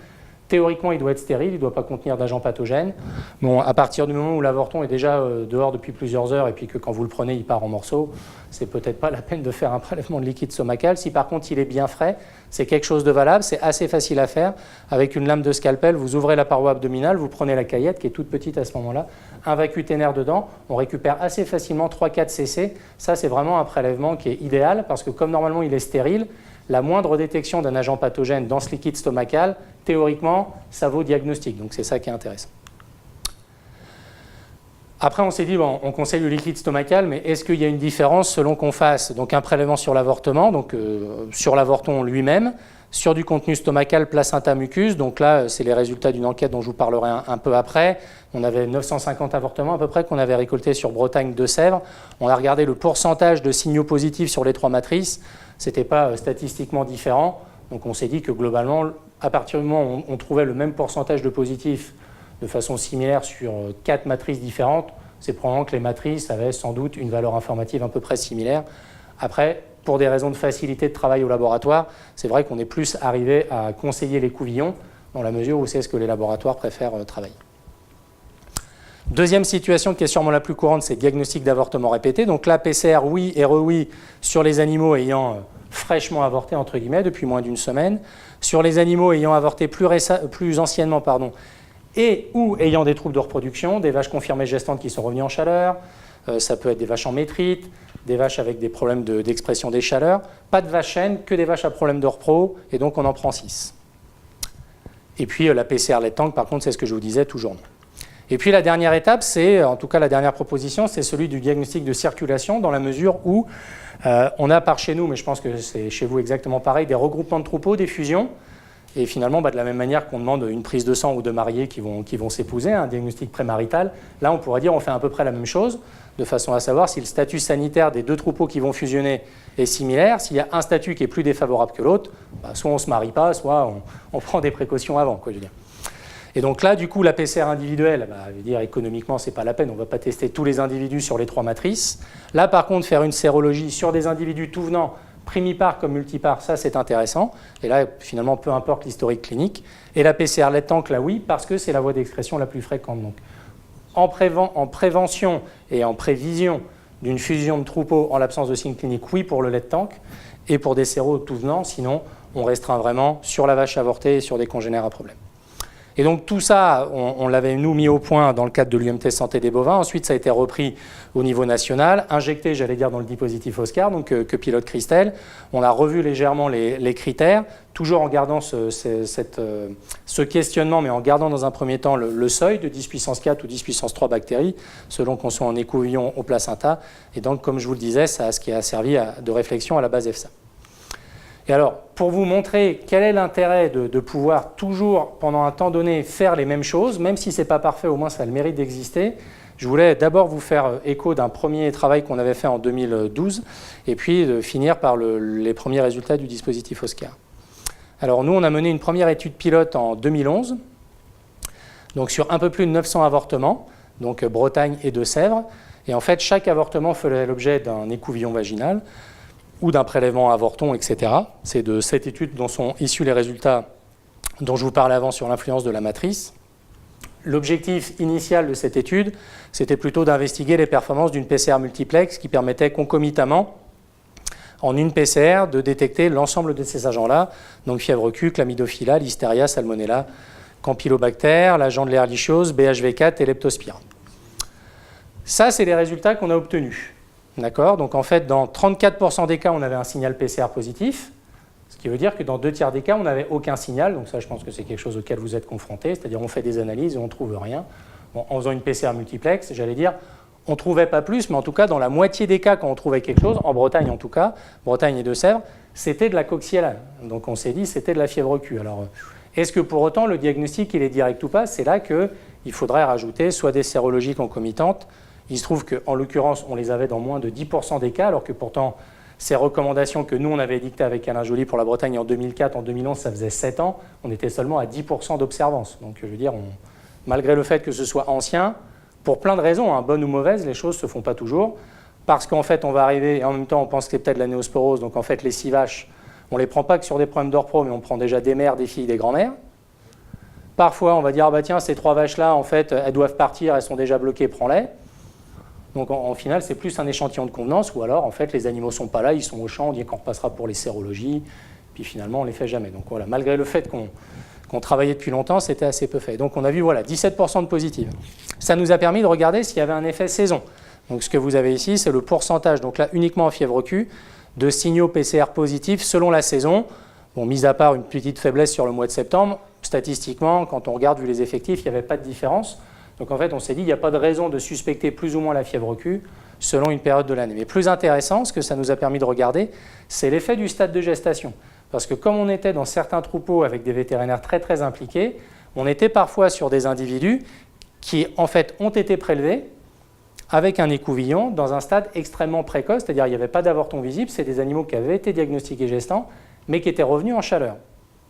Speaker 1: théoriquement, il doit être stérile, il ne doit pas contenir d'agents pathogènes. Bon, à partir du moment où l'avorton est déjà dehors depuis plusieurs heures et puis que quand vous le prenez, il part en morceaux, c'est peut-être pas la peine de faire un prélèvement de liquide stomacal. Si par contre il est bien frais, c'est quelque chose de valable, c'est assez facile à faire. Avec une lame de scalpel, vous ouvrez la paroi abdominale, vous prenez la caillette qui est toute petite à ce moment-là, un vacuténaire dedans, on récupère assez facilement 3-4 cc. Ça, c'est vraiment un prélèvement qui est idéal parce que comme normalement il est stérile, la moindre détection d'un agent pathogène dans ce liquide stomacal, théoriquement, ça vaut diagnostic. Donc c'est ça qui est intéressant. Après, on s'est dit, bon, on conseille le liquide stomacal, mais est-ce qu'il y a une différence selon qu'on fasse donc un prélèvement sur l'avortement, donc sur l'avorton lui-même, sur du contenu stomacal placenta-mucus. Donc là, c'est les résultats d'une enquête dont je vous parlerai un peu après. On avait 950 avortements à peu près qu'on avait récoltés sur Bretagne de Sèvres. On a regardé le pourcentage de signaux positifs sur les 3 matrices. Ce n'était pas statistiquement différent. Donc on s'est dit que globalement, à partir du moment où on trouvait le même pourcentage de positifs de façon similaire sur 4 matrices différentes, c'est probablement que les matrices avaient sans doute une valeur informative à peu près similaire. Après, pour des raisons de facilité de travail au laboratoire, c'est vrai qu'on est plus arrivé à conseiller l'écouvillon dans la mesure où c'est ce que les laboratoires préfèrent travailler. Deuxième situation qui est sûrement la plus courante, c'est le diagnostic d'avortement répété. Donc là, PCR oui et re-oui sur les animaux ayant fraîchement avorté, entre guillemets, depuis moins d'une semaine. Sur les animaux ayant avorté plus anciennement, et ou ayant des troubles de reproduction, des vaches confirmées gestantes qui sont revenues en chaleur, ça peut être des vaches en métrite, des vaches avec des problèmes d'expression des chaleurs, pas de vaches saines, que des vaches à problème de repro, et donc on en prend 6. Et puis la PCR lait tank, par contre, c'est ce que je vous disais, toujours non. Et puis la dernière étape, c'est, en tout cas la dernière proposition, c'est celui du diagnostic de circulation, dans la mesure où on a par chez nous, mais je pense que c'est chez vous exactement pareil, des regroupements de troupeaux, des fusions. Et finalement, de la même manière qu'on demande une prise de sang ou de mariés qui vont s'épouser, un diagnostic prémarital, là on pourrait dire on fait à peu près la même chose, de façon à savoir si le statut sanitaire des deux troupeaux qui vont fusionner est similaire. S'il y a un statut qui est plus défavorable que l'autre, soit on ne se marie pas, soit on prend des précautions avant, quoi, je veux dire. Et donc là, du coup, la PCR individuelle, je veux dire, économiquement, ce n'est pas la peine, on ne va pas tester tous les individus sur les 3 matrices. Là, par contre, faire une sérologie sur des individus tout venant, primipare comme multipare, ça c'est intéressant. Et là, finalement, peu importe l'historique clinique. Et la PCR lait tank, là oui, parce que c'est la voie d'expression la plus fréquente. Donc, en prévention et en prévision d'une fusion de troupeaux en l'absence de signes cliniques, oui pour le lait tank, et pour des séros tout venant, sinon on restreint vraiment sur la vache avortée et sur des congénères à problème. Et donc tout ça, on l'avait nous mis au point dans le cadre de l'UMT Santé des bovins. Ensuite, ça a été repris au niveau national, injecté, j'allais dire, dans le dispositif Oscar, donc que pilote Christelle. On a revu légèrement les critères, toujours en gardant ce questionnement, mais en gardant dans un premier temps le seuil de 10 puissance 4 ou 10 puissance 3 bactéries, selon qu'on soit en écouvillon ou placenta. Et donc, comme je vous le disais, ça ce qui a servi de réflexion à la base EFSA. Et alors, pour vous montrer quel est l'intérêt de pouvoir toujours, pendant un temps donné, faire les mêmes choses, même si ce n'est pas parfait, au moins ça a le mérite d'exister, je voulais d'abord vous faire écho d'un premier travail qu'on avait fait en 2012, et puis de finir par les premiers résultats du dispositif Oscar. Alors nous, on a mené une première étude pilote en 2011, donc sur un peu plus de 900 avortements, donc Bretagne et Deux-Sèvres, et en fait, chaque avortement faisait l'objet d'un écouvillon vaginal, ou d'un prélèvement avorton, etc. C'est de cette étude dont sont issus les résultats dont je vous parlais avant sur l'influence de la matrice. L'objectif initial de cette étude, c'était plutôt d'investiguer les performances d'une PCR multiplex qui permettait concomitamment, en une PCR, de détecter l'ensemble de ces agents-là, donc fièvre Q, chlamydophila, listeria, salmonella, campylobacter, l'agent de l'Ehrlichiose, BHV4 et leptospira. Ça, c'est les résultats qu'on a obtenus. D'accord ? Donc en fait, dans 34% des cas, on avait un signal PCR positif, ce qui veut dire que dans 2 tiers des cas, on n'avait aucun signal. Donc ça, je pense que c'est quelque chose auquel vous êtes confrontés, c'est-à-dire on fait des analyses et on ne trouve rien. Bon, en faisant une PCR multiplex, j'allais dire, on ne trouvait pas plus, mais en tout cas, dans la moitié des cas, quand on trouvait quelque chose, en Bretagne en tout cas, Bretagne et Deux-Sèvres, c'était de la coxiella. Donc on s'est dit, c'était de la fièvre Q. Alors, est-ce que pour autant, le diagnostic, il est direct ou pas ? C'est là qu'il faudrait rajouter soit des sérologies concomitantes. Il se trouve qu'en l'occurrence, on les avait dans moins de 10% des cas, alors que pourtant, ces recommandations que nous, on avait édictées avec Alain Joly pour la Bretagne en 2004, en 2011, ça faisait 7 ans, on était seulement à 10% d'observance. Donc, je veux dire, malgré le fait que ce soit ancien, pour plein de raisons, bonnes ou mauvaises, les choses ne se font pas toujours, parce qu'en fait, on va arriver, et en même temps, on pense que c'est peut-être la néosporose, donc en fait, les 6 vaches, on ne les prend pas que sur des problèmes d'orpro, mais on prend déjà des mères, des filles, des grands-mères. Parfois, on va dire, tiens, ces 3 vaches-là, en fait, elles doivent partir, elles sont déjà bloquées, prends-les. Donc en final, c'est plus un échantillon de convenance, ou alors en fait les animaux ne sont pas là, ils sont au champ, on dit qu'on repassera pour les sérologies, puis finalement on ne les fait jamais. Donc voilà, malgré le fait qu'on travaillait depuis longtemps, c'était assez peu fait. Donc on a vu 17% de positives. Ça nous a permis de regarder s'il y avait un effet saison. Donc ce que vous avez ici, c'est le pourcentage, donc là uniquement en fièvre Q, de signaux PCR positifs selon la saison. Bon, mis à part une petite faiblesse sur le mois de septembre, statistiquement, quand on regarde vu les effectifs, il n'y avait pas de différence. Donc en fait, on s'est dit qu'il n'y a pas de raison de suspecter plus ou moins la fièvre Q selon une période de l'année. Mais plus intéressant, ce que ça nous a permis de regarder, c'est l'effet du stade de gestation. Parce que comme on était dans certains troupeaux avec des vétérinaires très très impliqués, on était parfois sur des individus qui en fait ont été prélevés avec un écouvillon dans un stade extrêmement précoce, c'est-à-dire il n'y avait pas d'avorton visible, c'est des animaux qui avaient été diagnostiqués gestants, mais qui étaient revenus en chaleur.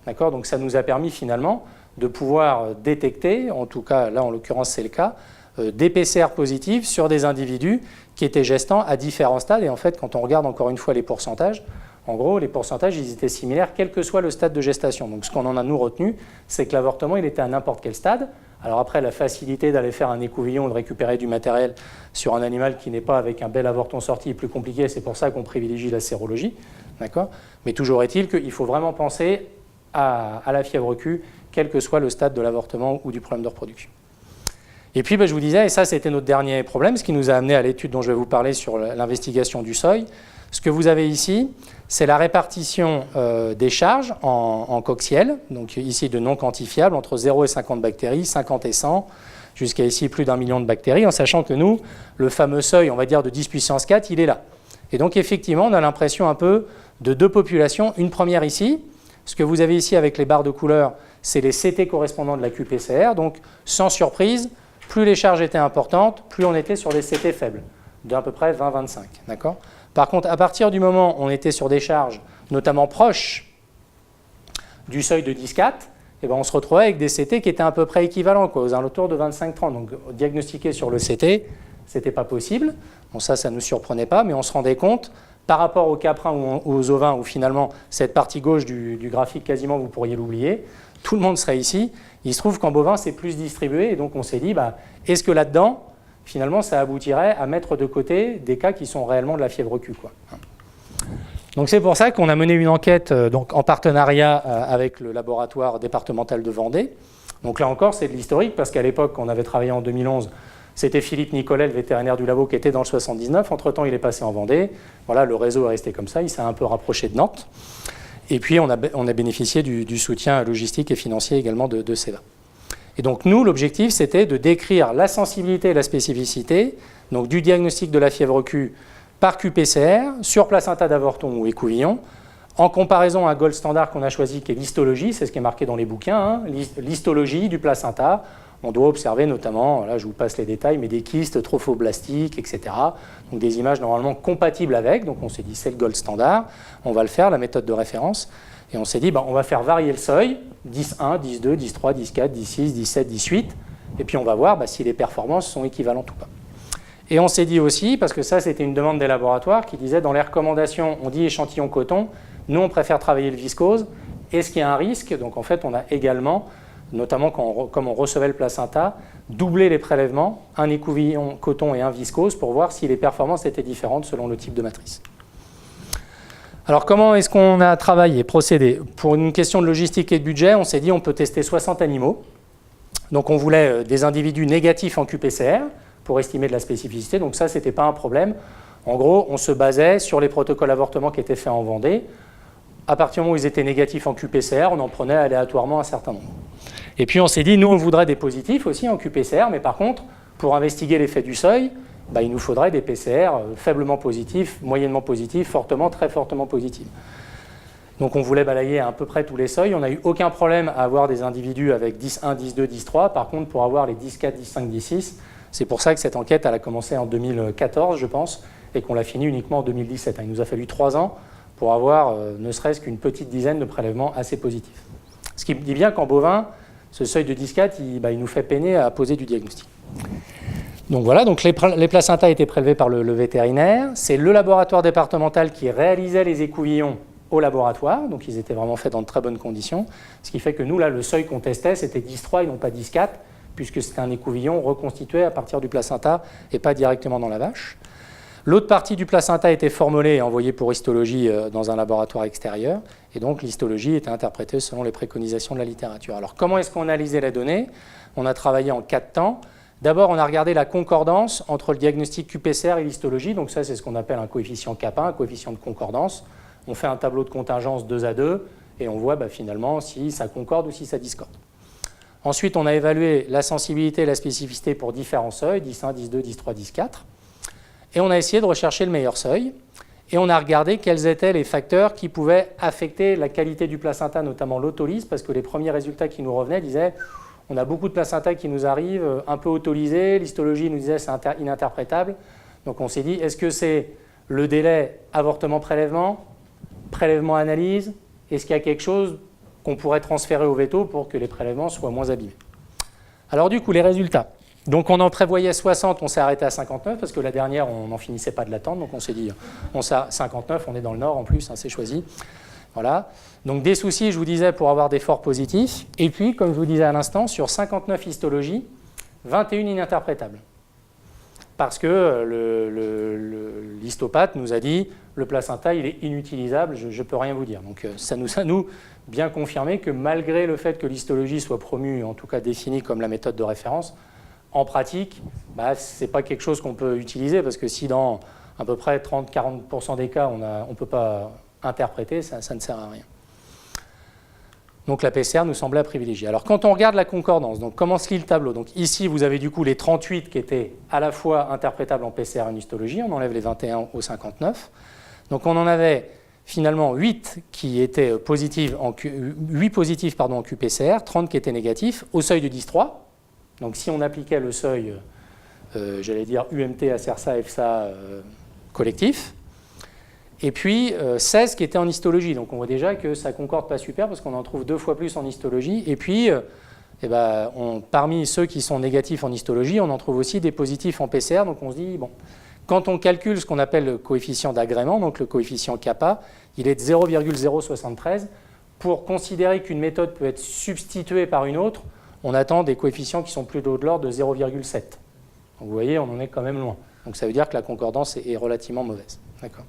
Speaker 1: D'accord ? Donc ça nous a permis finalement de pouvoir détecter, en tout cas là en l'occurrence c'est le cas, des PCR positifs sur des individus qui étaient gestants à différents stades. Et en fait, quand on regarde encore une fois les pourcentages, en gros, les pourcentages ils étaient similaires quel que soit le stade de gestation. Donc ce qu'on en a nous retenu, c'est que l'avortement il était à n'importe quel stade. Alors après, la facilité d'aller faire un écouvillon, de récupérer du matériel sur un animal qui n'est pas avec un bel avorton sorti est plus compliqué, c'est pour ça qu'on privilégie la sérologie. D'accord ? Mais toujours est-il qu'il faut vraiment penser à la fièvre Q, quel que soit le stade de l'avortement ou du problème de reproduction. Et puis, je vous disais, et ça c'était notre dernier problème, ce qui nous a amené à l'étude dont je vais vous parler sur l'investigation du seuil. Ce que vous avez ici, c'est la répartition des charges en coxiel, donc ici de non quantifiables, entre 0 et 50 bactéries, 50 et 100, jusqu'à ici plus d'1 million de bactéries, en sachant que nous, le fameux seuil, on va dire de 10 puissance 4, il est là. Et donc effectivement, on a l'impression un peu de 2 populations, une première ici, Ce que vous avez ici avec les barres de couleur, c'est les CT correspondants de la qPCR. Donc, sans surprise, plus les charges étaient importantes, plus on était sur des CT faibles, d'à peu près 20-25. D'accord ? Par contre, à partir du moment où on était sur des charges notamment proches du seuil de 10-4, eh ben, on se retrouvait avec des CT qui étaient à peu près équivalents, quoi, aux alentours de 25-30. Donc, diagnostiquer sur le CT, ce n'était pas possible. Bon, ça ne nous surprenait pas, mais on se rendait compte, par rapport aux caprins ou aux ovins, où finalement, cette partie gauche du graphique, quasiment, vous pourriez l'oublier, tout le monde serait ici. Il se trouve qu'en bovin, c'est plus distribué, et donc on s'est dit, bah, est-ce que là-dedans, finalement, ça aboutirait à mettre de côté des cas qui sont réellement de la fièvre Q, quoi. Donc c'est pour ça qu'on a mené une enquête donc, en partenariat avec le laboratoire départemental de Vendée. Donc là encore, c'est de l'historique, parce qu'à l'époque, on avait travaillé en 2011, c'était Philippe Nicolet, le vétérinaire du labo, qui était dans le 79. Entre-temps, il est passé en Vendée. Voilà, le réseau est resté comme ça, il s'est un peu rapproché de Nantes. Et puis, on a bénéficié du soutien logistique et financier également de CEVA. Et donc, nous, l'objectif, c'était de décrire la sensibilité et la spécificité donc, du diagnostic de la fièvre Q par qPCR sur placenta d'avorton ou écouvillon, en comparaison à un gold standard qu'on a choisi, qui est l'histologie, c'est ce qui est marqué dans les bouquins, hein, l'histologie du placenta. On doit observer notamment, là je vous passe les détails, mais des kystes trophoblastiques, etc. Donc des images normalement compatibles avec. Donc on s'est dit c'est le gold standard, on va le faire, la méthode de référence. Et on s'est dit on va faire varier le seuil, 10.1, 10.2, 10.3, 10.4, 10.6, 17, 18. Et puis on va voir si les performances sont équivalentes ou pas. Et on s'est dit aussi, parce que ça c'était une demande des laboratoires qui disait dans les recommandations, on dit échantillon coton, nous on préfère travailler le viscose. Est-ce qu'il y a un risque? Donc en fait on a également, notamment comme on recevait le placenta, doubler les prélèvements, un écouvillon coton et un viscose, pour voir si les performances étaient différentes selon le type de matrice. Alors comment est-ce qu'on a travaillé, procédé? Pour une question de logistique et de budget, on s'est dit on peut tester 60 animaux. Donc on voulait des individus négatifs en qPCR pour estimer de la spécificité, donc ça c'était pas un problème. En gros, on se basait sur les protocoles avortement qui étaient faits en Vendée. À partir du moment où ils étaient négatifs en qPCR, on en prenait aléatoirement un certain nombre. Et puis on s'est dit, nous on voudrait des positifs aussi en qPCR, mais par contre, pour investiguer l'effet du seuil, il nous faudrait des PCR faiblement positifs, moyennement positifs, fortement, très fortement positifs. Donc on voulait balayer à peu près tous les seuils. On n'a eu aucun problème à avoir des individus avec 10.1, 10.2, 10.3. Par contre, pour avoir les 10.4, 10.5, 10.6, c'est pour ça que cette enquête elle a commencé en 2014, je pense, et qu'on l'a fini uniquement en 2017. Il nous a fallu 3 ans pour avoir ne serait-ce qu'une petite dizaine de prélèvements assez positifs. Ce qui dit bien qu'en bovin, ce seuil de 10.4, il nous fait peiner à poser du diagnostic. Donc voilà, donc les placentas étaient prélevés par le vétérinaire. C'est le laboratoire départemental qui réalisait les écouvillons au laboratoire, donc ils étaient vraiment faits dans de très bonnes conditions. Ce qui fait que nous, là, le seuil qu'on testait, c'était 10.3 et non pas 10.4, puisque c'était un écouvillon reconstitué à partir du placenta et pas directement dans la vache. L'autre partie du placenta était formulée et envoyée pour histologie dans un laboratoire extérieur, et donc l'histologie était interprétée selon les préconisations de la littérature. Alors comment est-ce qu'on analysait les données? On a travaillé en 4 temps. D'abord, on a regardé la concordance entre le diagnostic qPCR et l'histologie, donc ça c'est ce qu'on appelle un coefficient kappa, un coefficient de concordance. On fait un tableau de contingence 2 à 2, et on voit finalement si ça concorde ou si ça discorde. Ensuite, on a évalué la sensibilité et la spécificité pour différents seuils, 10.1, 10.2, 10.3, 10.4. Et on a essayé de rechercher le meilleur seuil. Et on a regardé quels étaient les facteurs qui pouvaient affecter la qualité du placenta, notamment l'autolyse, parce que les premiers résultats qui nous revenaient disaient on a beaucoup de placenta qui nous arrivent un peu autolysés, l'histologie nous disait c'est ininterprétable. Donc on s'est dit est-ce que c'est le délai avortement-prélèvement, prélèvement-analyse? Est-ce qu'il y a quelque chose qu'on pourrait transférer au veto pour que les prélèvements soient moins abîmés? Alors du coup, les résultats. Donc on en prévoyait 60, on s'est arrêté à 59, parce que la dernière, on n'en finissait pas de l'attendre, donc on s'est dit, on s'est à 59, on est dans le nord en plus, c'est choisi. Voilà. Donc des soucis, je vous disais, pour avoir des forts positifs, et puis, comme je vous disais à l'instant, sur 59 histologies, 21 ininterprétables. Parce que l'histopathe nous a dit, le placenta, il est inutilisable, je ne peux rien vous dire. Donc ça nous a bien confirmé que malgré le fait que l'histologie soit promue, en tout cas définie comme la méthode de référence, en pratique, ce n'est pas quelque chose qu'on peut utiliser, parce que si dans à peu près 30-40% des cas, on ne peut pas interpréter, ça ne sert à rien. Donc la PCR nous semblait à privilégier. Alors quand on regarde la concordance, donc comment se lit le tableau? Donc ici, vous avez du coup les 38 qui étaient à la fois interprétables en PCR et en histologie, on enlève les 21 aux 59. Donc on en avait finalement 8 qui étaient positifs en 8 positifs en QPCR, 30 qui étaient négatifs, au seuil de 10,3. Donc si on appliquait le seuil, j'allais dire UMT, ACERSA, EFSA collectif, et puis 16 qui étaient en histologie. Donc on voit déjà que ça ne concorde pas super parce qu'on en trouve 2 fois plus en histologie. Et puis, parmi ceux qui sont négatifs en histologie, on en trouve aussi des positifs en PCR. Donc on se dit, bon, quand on calcule ce qu'on appelle le coefficient d'agrément, donc le coefficient kappa, il est de 0,073. Pour considérer qu'une méthode peut être substituée par une autre, on attend des coefficients qui sont plus de l'ordre de 0,7. Donc vous voyez, on en est quand même loin. Donc ça veut dire que la concordance est relativement mauvaise. D'accord.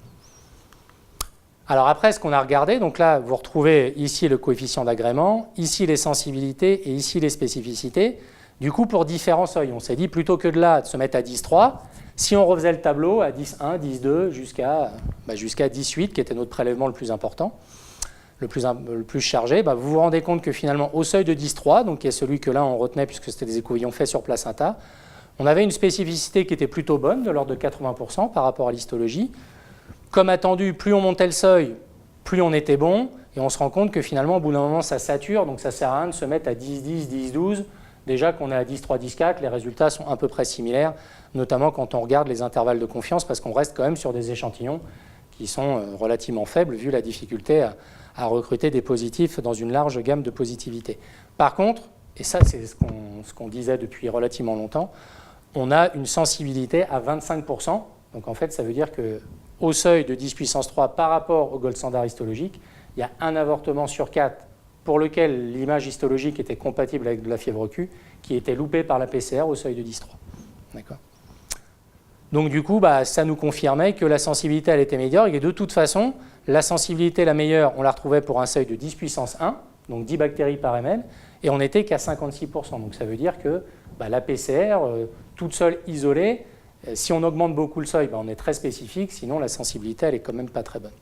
Speaker 1: Alors après, ce qu'on a regardé, donc là, vous retrouvez ici le coefficient d'agrément, ici les sensibilités et ici les spécificités. Du coup, pour différents seuils, on s'est dit, plutôt que de là, de se mettre à 10,3, si on refaisait le tableau à 10,1, 10,2, jusqu'à 10,8, qui était notre prélèvement le plus important, le plus chargé, vous vous rendez compte que finalement, au seuil de 10,3, donc qui est celui que là on retenait puisque c'était des écouvillons faits sur placenta, on avait une spécificité qui était plutôt bonne, de l'ordre de 80% par rapport à l'histologie. Comme attendu, plus on montait le seuil, plus on était bon, et on se rend compte que finalement, au bout d'un moment, ça sature, donc ça ne sert à rien de se mettre à 10, 10, 10, 12. Déjà qu'on est à 10,3, 10,4, les résultats sont à peu près similaires, notamment quand on regarde les intervalles de confiance, parce qu'on reste quand même sur des échantillons qui sont relativement faibles, vu la difficulté à recruter des positifs dans une large gamme de positivité. Par contre, et ça c'est ce qu'on disait depuis relativement longtemps, on a une sensibilité à 25%, donc en fait ça veut dire qu'au seuil de 10 puissance 3 par rapport au gold standard histologique, il y a un avortement sur 4 pour lequel l'image histologique était compatible avec de la fièvre Q, qui était loupée par la PCR au seuil de 10,3. D'accord. Donc du coup, ça nous confirmait que la sensibilité elle était meilleure, et de toute façon, la sensibilité la meilleure, on la retrouvait pour un seuil de 10 puissance 1, donc 10 bactéries par ml, et on n'était qu'à 56%. Donc ça veut dire que la PCR, toute seule, isolée, si on augmente beaucoup le seuil, on est très spécifique, sinon la sensibilité elle est quand même pas très bonne.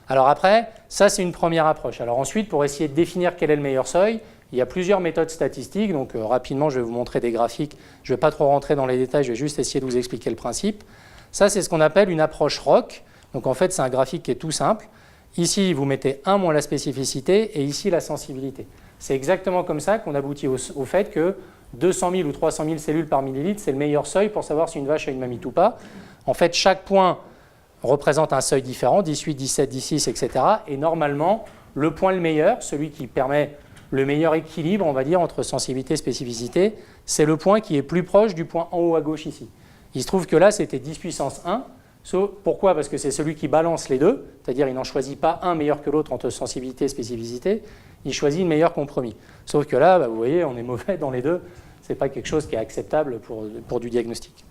Speaker 1: Alors après, ça c'est une première approche. Alors ensuite, pour essayer de définir quel est le meilleur seuil, il y a plusieurs méthodes statistiques. Donc rapidement, je vais vous montrer des graphiques. Je ne vais pas trop rentrer dans les détails, je vais juste essayer de vous expliquer le principe. Ça, c'est ce qu'on appelle une approche ROC. Donc en fait, c'est un graphique qui est tout simple. Ici, vous mettez 1 moins la spécificité et ici la sensibilité. C'est exactement comme ça qu'on aboutit au fait que 200 000 ou 300 000 cellules par millilitre, c'est le meilleur seuil pour savoir si une vache a une mamite ou pas. En fait, chaque point représente un seuil différent, 18, 17, 16, etc. Et normalement, le point le meilleur, celui qui permet le meilleur équilibre, on va dire, entre sensibilité et spécificité, c'est le point qui est plus proche du point en haut à gauche ici. Il se trouve que là, c'était 10 puissance 1. Pourquoi? Parce que c'est celui qui balance les deux, c'est-à-dire il n'en choisit pas un meilleur que l'autre entre sensibilité et spécificité, il choisit le meilleur compromis. Sauf que là, vous voyez, on est mauvais dans les deux, ce n'est pas quelque chose qui est acceptable pour du diagnostic.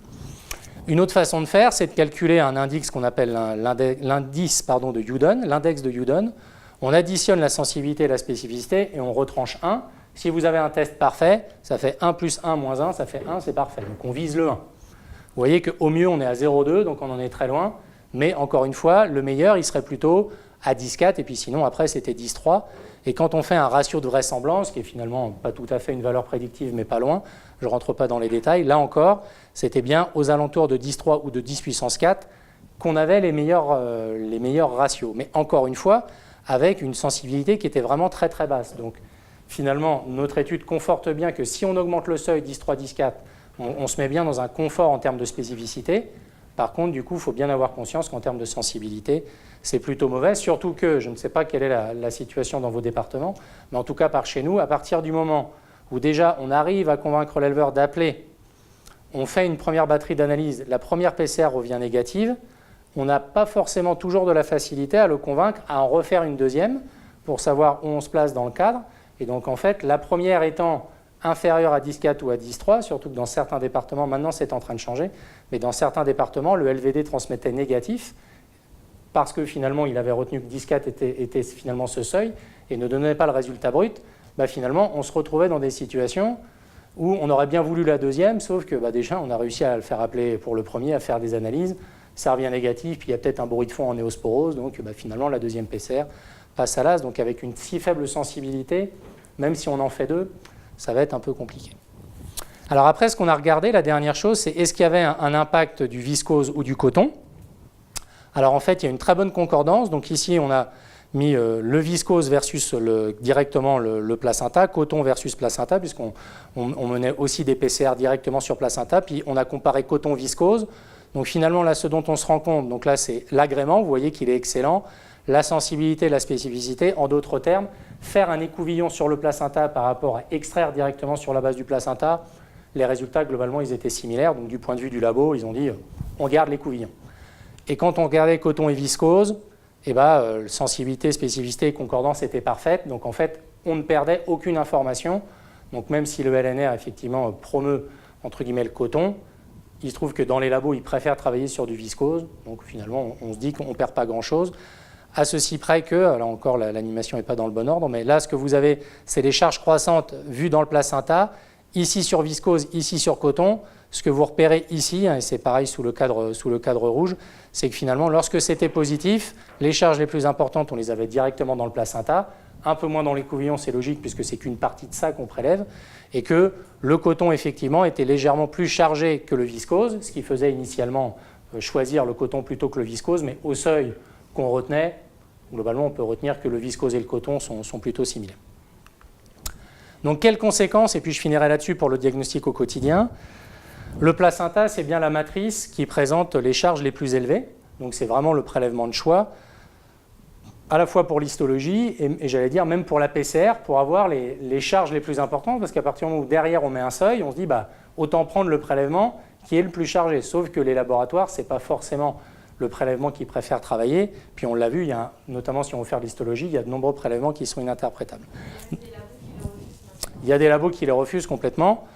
Speaker 1: Une autre façon de faire, c'est de calculer un indice qu'on appelle l'indice de Youdon, l'index de Youdon. On additionne la sensibilité et la spécificité et on retranche 1. Si vous avez un test parfait, ça fait 1 plus 1 moins 1, ça fait 1, c'est parfait. Donc on vise le 1. Vous voyez qu'au mieux, on est à 0,2, donc on en est très loin. Mais encore une fois, le meilleur, il serait plutôt à 10,4, et puis sinon, après, c'était 10,3. Et quand on fait un ratio de vraisemblance, qui est finalement pas tout à fait une valeur prédictive, mais pas loin, je ne rentre pas dans les détails, là encore, c'était bien aux alentours de 10,3 ou de 10 puissance 4 qu'on avait les meilleurs ratios. Mais encore une fois, avec une sensibilité qui était vraiment très très basse. Donc finalement, notre étude conforte bien que si on augmente le seuil 10,3, 10,4, on se met bien dans un confort en termes de spécificité. Par contre, du coup, il faut bien avoir conscience qu'en termes de sensibilité, c'est plutôt mauvais, surtout que, je ne sais pas quelle est la situation dans vos départements, mais en tout cas par chez nous, à partir du moment où déjà on arrive à convaincre l'éleveur d'appeler, on fait une première batterie d'analyse, la première PCR revient négative, on n'a pas forcément toujours de la facilité à le convaincre à en refaire une deuxième pour savoir où on se place dans le cadre. Et donc en fait, la première étant inférieure à 10,4 ou à 10,3, surtout que dans certains départements, maintenant c'est en train de changer, mais dans certains départements, le LVD transmettait négatif parce que finalement il avait retenu que 10,4 était finalement ce seuil et ne donnait pas le résultat brut. Finalement, on se retrouvait dans des situations où on aurait bien voulu la deuxième, sauf que déjà on a réussi à le faire appeler pour le premier, à faire des analyses, ça revient négatif, puis il y a peut-être un bruit de fond en néosporose, donc finalement la deuxième PCR passe à l'as, donc avec une si faible sensibilité, même si on en fait 2, ça va être un peu compliqué. Alors après, ce qu'on a regardé, la dernière chose, c'est est-ce qu'il y avait un impact du viscose ou du coton? Alors en fait, il y a une très bonne concordance. Donc ici, on a mis le viscose versus directement le placenta, coton versus placenta, puisqu'on menait aussi des PCR directement sur placenta. Puis on a comparé coton-viscose. Donc finalement, là, ce dont on se rend compte, donc là, c'est l'agrément. Vous voyez qu'il est excellent. La sensibilité, la spécificité. En d'autres termes, faire un écouvillon sur le placenta par rapport à extraire directement sur la base du placenta, les résultats, globalement, ils étaient similaires. Donc du point de vue du labo, ils ont dit on garde l'écouvillon. Et quand on regardait coton et viscose, eh ben, sensibilité, spécificité et concordance étaient parfaites. Donc en fait, on ne perdait aucune information. Donc même si le LNR, effectivement, promeut, entre guillemets, le coton, il se trouve que dans les labos, ils préfèrent travailler sur du viscose. Donc finalement, on se dit qu'on ne perd pas grand-chose. À ceci près que, là encore, l'animation n'est pas dans le bon ordre, mais là, ce que vous avez, c'est les charges croissantes vues dans le placenta, ici sur viscose, ici sur coton. Ce que vous repérez ici, et c'est pareil sous le cadre rouge, c'est que finalement, lorsque c'était positif, les charges les plus importantes, on les avait directement dans le placenta, un peu moins dans l'écouvillon, c'est logique, puisque c'est qu'une partie de ça qu'on prélève, et que le coton, effectivement, était légèrement plus chargé que le viscose, ce qui faisait initialement choisir le coton plutôt que le viscose, mais au seuil qu'on retenait, globalement, on peut retenir que le viscose et le coton sont plutôt similaires. Donc, quelles conséquences, et puis je finirai là-dessus pour le diagnostic au quotidien. Le placenta, c'est bien la matrice qui présente les charges les plus élevées. Donc, c'est vraiment le prélèvement de choix, à la fois pour l'histologie et j'allais dire même pour la PCR, pour avoir les charges les plus importantes, parce qu'à partir du moment où derrière on met un seuil, on se dit autant prendre le prélèvement qui est le plus chargé. Sauf que les laboratoires, ce n'est pas forcément le prélèvement qu'ils préfèrent travailler. Puis on l'a vu, notamment si on veut faire de l'histologie, il y a de nombreux prélèvements qui sont ininterprétables. Il y a des labos qui les refusent complètement.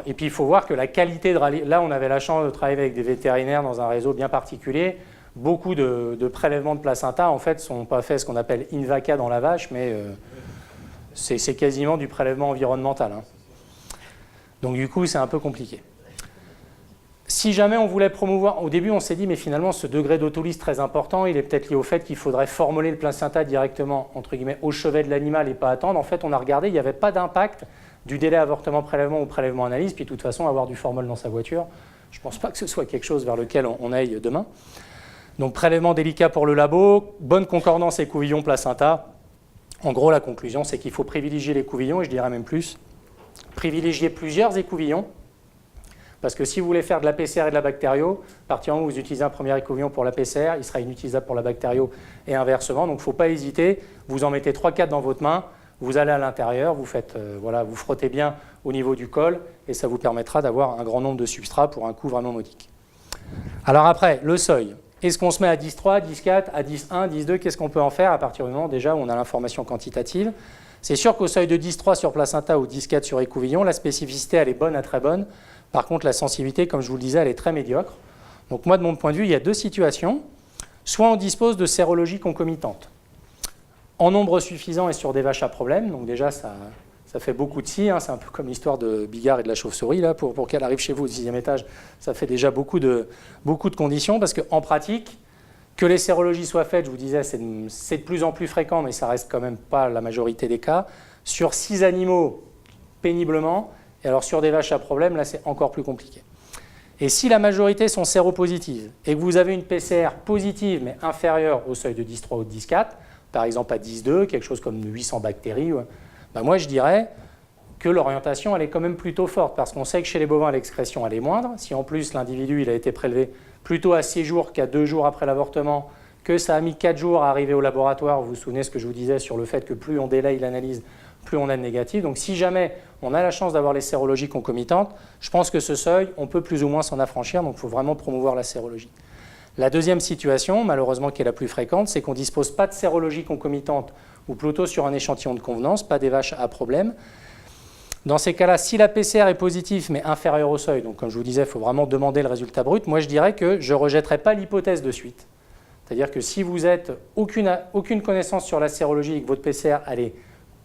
Speaker 1: Et puis il faut voir que la qualité de là on avait la chance de travailler avec des vétérinaires dans un réseau bien particulier. Beaucoup de prélèvements de placenta en fait ne sont pas faits ce qu'on appelle in vaca dans la vache, mais c'est quasiment du prélèvement environnemental. Donc du coup c'est un peu compliqué. Si jamais on voulait promouvoir, au début on s'est dit mais finalement ce degré d'autolyse très important, il est peut-être lié au fait qu'il faudrait formuler le placenta directement entre guillemets au chevet de l'animal et pas attendre. En fait on a regardé, il n'y avait pas d'impact du délai avortement-prélèvement ou prélèvement-analyse, puis de toute façon, avoir du formol dans sa voiture, je ne pense pas que ce soit quelque chose vers lequel on aille demain. Donc, prélèvement délicat pour le labo, bonne concordance écouvillon-placenta. En gros, la conclusion, c'est qu'il faut privilégier l'écouvillon, et je dirais même plus, privilégier plusieurs écouvillons, parce que si vous voulez faire de la PCR et de la bactério, à partir du moment où vous utilisez un premier écouvillon pour la PCR, il sera inutilisable pour la bactério et inversement, donc il ne faut pas hésiter, vous en mettez 3-4 dans votre main, vous allez à l'intérieur, vous frottez bien au niveau du col et ça vous permettra d'avoir un grand nombre de substrats pour un coût vraiment modique. Alors après, le seuil. Est-ce qu'on se met à 10,3, 10,4, à 10,1, 10,2 ? Qu'est-ce qu'on peut en faire à partir du moment déjà où on a l'information quantitative ? C'est sûr qu'au seuil de 10,3 sur placenta ou 10,4 sur écouvillon, la spécificité elle est bonne à très bonne. Par contre, la sensibilité, comme je vous le disais, elle est très médiocre. Donc moi, de mon point de vue, il y a deux situations. Soit on dispose de sérologie concomitante. En nombre suffisant et sur des vaches à problème, donc déjà ça fait beaucoup de si, c'est un peu comme l'histoire de Bigard et de la chauve-souris, là, pour qu'elle arrive chez vous au 6e étage, ça fait déjà beaucoup de conditions, parce qu'en pratique, que les sérologies soient faites, je vous disais, c'est de plus en plus fréquent, mais ça reste quand même pas la majorité des cas, sur 6 animaux, péniblement, et alors sur des vaches à problème, là c'est encore plus compliqué. Et si la majorité sont séropositives, et que vous avez une PCR positive, mais inférieure au seuil de 10,3 ou de 10,4, par exemple à 10,2, quelque chose comme 800 bactéries, moi je dirais que l'orientation elle est quand même plutôt forte, parce qu'on sait que chez les bovins l'excrétion elle est moindre. Si en plus l'individu il a été prélevé plutôt à 6 jours qu'à 2 jours après l'avortement, que ça a mis 4 jours à arriver au laboratoire, vous vous souvenez ce que je vous disais sur le fait que plus on délaye l'analyse, plus on a de négatif. Donc si jamais on a la chance d'avoir les sérologies concomitantes, je pense que ce seuil, on peut plus ou moins s'en affranchir, donc il faut vraiment promouvoir la sérologie. La deuxième situation, malheureusement qui est la plus fréquente, c'est qu'on ne dispose pas de sérologie concomitante, ou plutôt sur un échantillon de convenance, pas des vaches à problème. Dans ces cas-là, si la PCR est positive mais inférieure au seuil, donc comme je vous disais, il faut vraiment demander le résultat brut, moi je dirais que je ne rejetterai pas l'hypothèse de suite. C'est-à-dire que si vous n'avez aucune connaissance sur la sérologie et que votre PCR elle est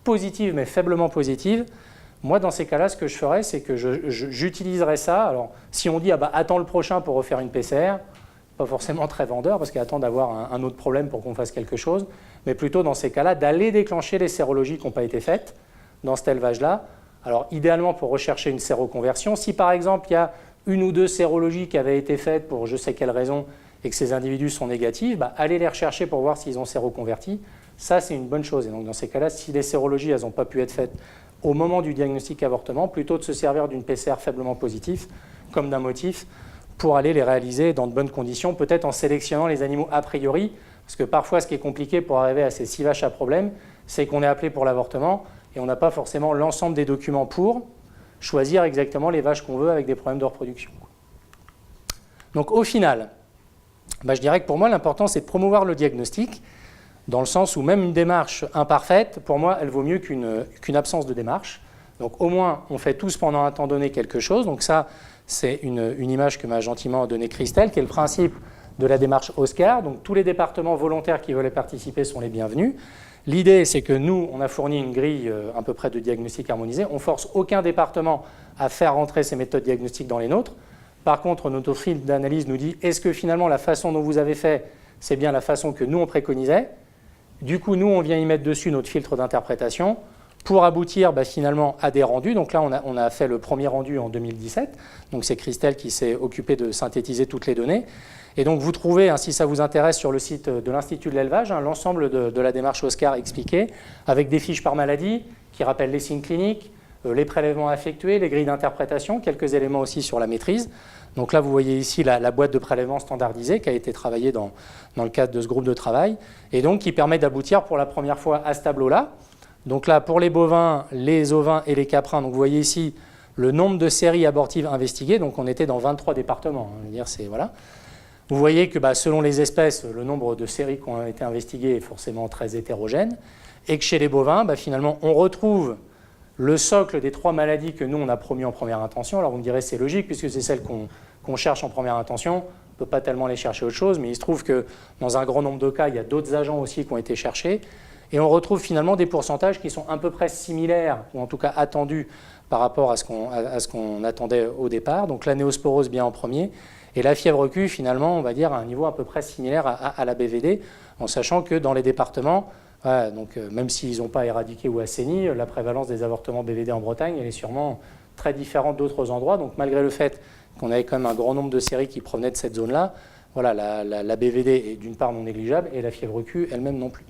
Speaker 1: positive mais faiblement positive, moi dans ces cas-là, ce que je ferais, c'est que j'utiliserais ça. Alors si on dit attends le prochain pour refaire une PCR, pas forcément très vendeur parce qu'il attend d'avoir un autre problème pour qu'on fasse quelque chose, mais plutôt dans ces cas-là d'aller déclencher les sérologies qui n'ont pas été faites dans cet élevage-là. Alors idéalement pour rechercher une séroconversion, si par exemple il y a une ou deux sérologies qui avaient été faites pour je sais quelle raison et que ces individus sont négatifs, allez les rechercher pour voir s'ils ont séroconverti. Ça, c'est une bonne chose. Et donc, dans ces cas-là, si les sérologies n'ont pas pu être faites au moment du diagnostic avortement, plutôt de se servir d'une PCR faiblement positive, comme d'un motif, pour aller les réaliser dans de bonnes conditions, peut-être en sélectionnant les animaux a priori, parce que parfois, ce qui est compliqué pour arriver à ces 6 vaches à problème, c'est qu'on est appelé pour l'avortement et on n'a pas forcément l'ensemble des documents pour choisir exactement les vaches qu'on veut avec des problèmes de reproduction. Donc, au final, je dirais que pour moi, l'important, c'est de promouvoir le diagnostic, dans le sens où même une démarche imparfaite, pour moi, elle vaut mieux qu'une absence de démarche. Donc, au moins, on fait tous pendant un temps donné quelque chose. Donc, ça, c'est une image que m'a gentiment donnée Christelle, qui est le principe de la démarche Oscar. Donc, tous les départements volontaires qui veulent y participer sont les bienvenus. L'idée, c'est que nous, on a fourni une grille à peu près de diagnostic harmonisé. On ne force aucun département à faire rentrer ces méthodes diagnostiques dans les nôtres. Par contre, notre fil d'analyse nous dit, est-ce que finalement, la façon dont vous avez fait, c'est bien la façon que nous, on préconisait? Du coup, nous, on vient y mettre dessus notre filtre d'interprétation pour aboutir finalement à des rendus. Donc là, on a fait le premier rendu en 2017. Donc c'est Christelle qui s'est occupée de synthétiser toutes les données. Et donc vous trouvez, si ça vous intéresse, sur le site de l'Institut de l'élevage, l'ensemble de la démarche Oscar expliquée, avec des fiches par maladie qui rappellent les signes cliniques, les prélèvements à effectuer, les grilles d'interprétation, quelques éléments aussi sur la maîtrise. Donc là, vous voyez ici la boîte de prélèvement standardisée qui a été travaillée dans le cadre de ce groupe de travail, et donc qui permet d'aboutir pour la première fois à ce tableau-là. Donc là, pour les bovins, les ovins et les caprins, donc vous voyez ici le nombre de séries abortives investiguées. Donc on était dans 23 départements. Voilà. Vous voyez que selon les espèces, le nombre de séries qui ont été investiguées est forcément très hétérogène. Et que chez les bovins, finalement, on retrouve le socle des 3 maladies que nous, on a promis en première intention. Alors vous me direz, c'est logique, puisque c'est celles qu'on cherche en première intention. On ne peut pas tellement aller chercher autre chose, mais il se trouve que dans un grand nombre de cas, il y a d'autres agents aussi qui ont été cherchés. Et on retrouve finalement des pourcentages qui sont à peu près similaires, ou en tout cas attendus par rapport à ce qu'on attendait au départ. Donc la néosporose bien en premier, et la fièvre Q finalement, on va dire, à un niveau à peu près similaire à la BVD, en sachant que dans les départements, même s'ils n'ont pas éradiqué ou assaini, la prévalence des avortements BVD en Bretagne, elle est sûrement très différente d'autres endroits. Donc malgré le fait qu'on avait quand même un grand nombre de séries qui provenaient de cette zone-là, voilà, la BVD est d'une part non négligeable, et la fièvre Q elle-même non plus.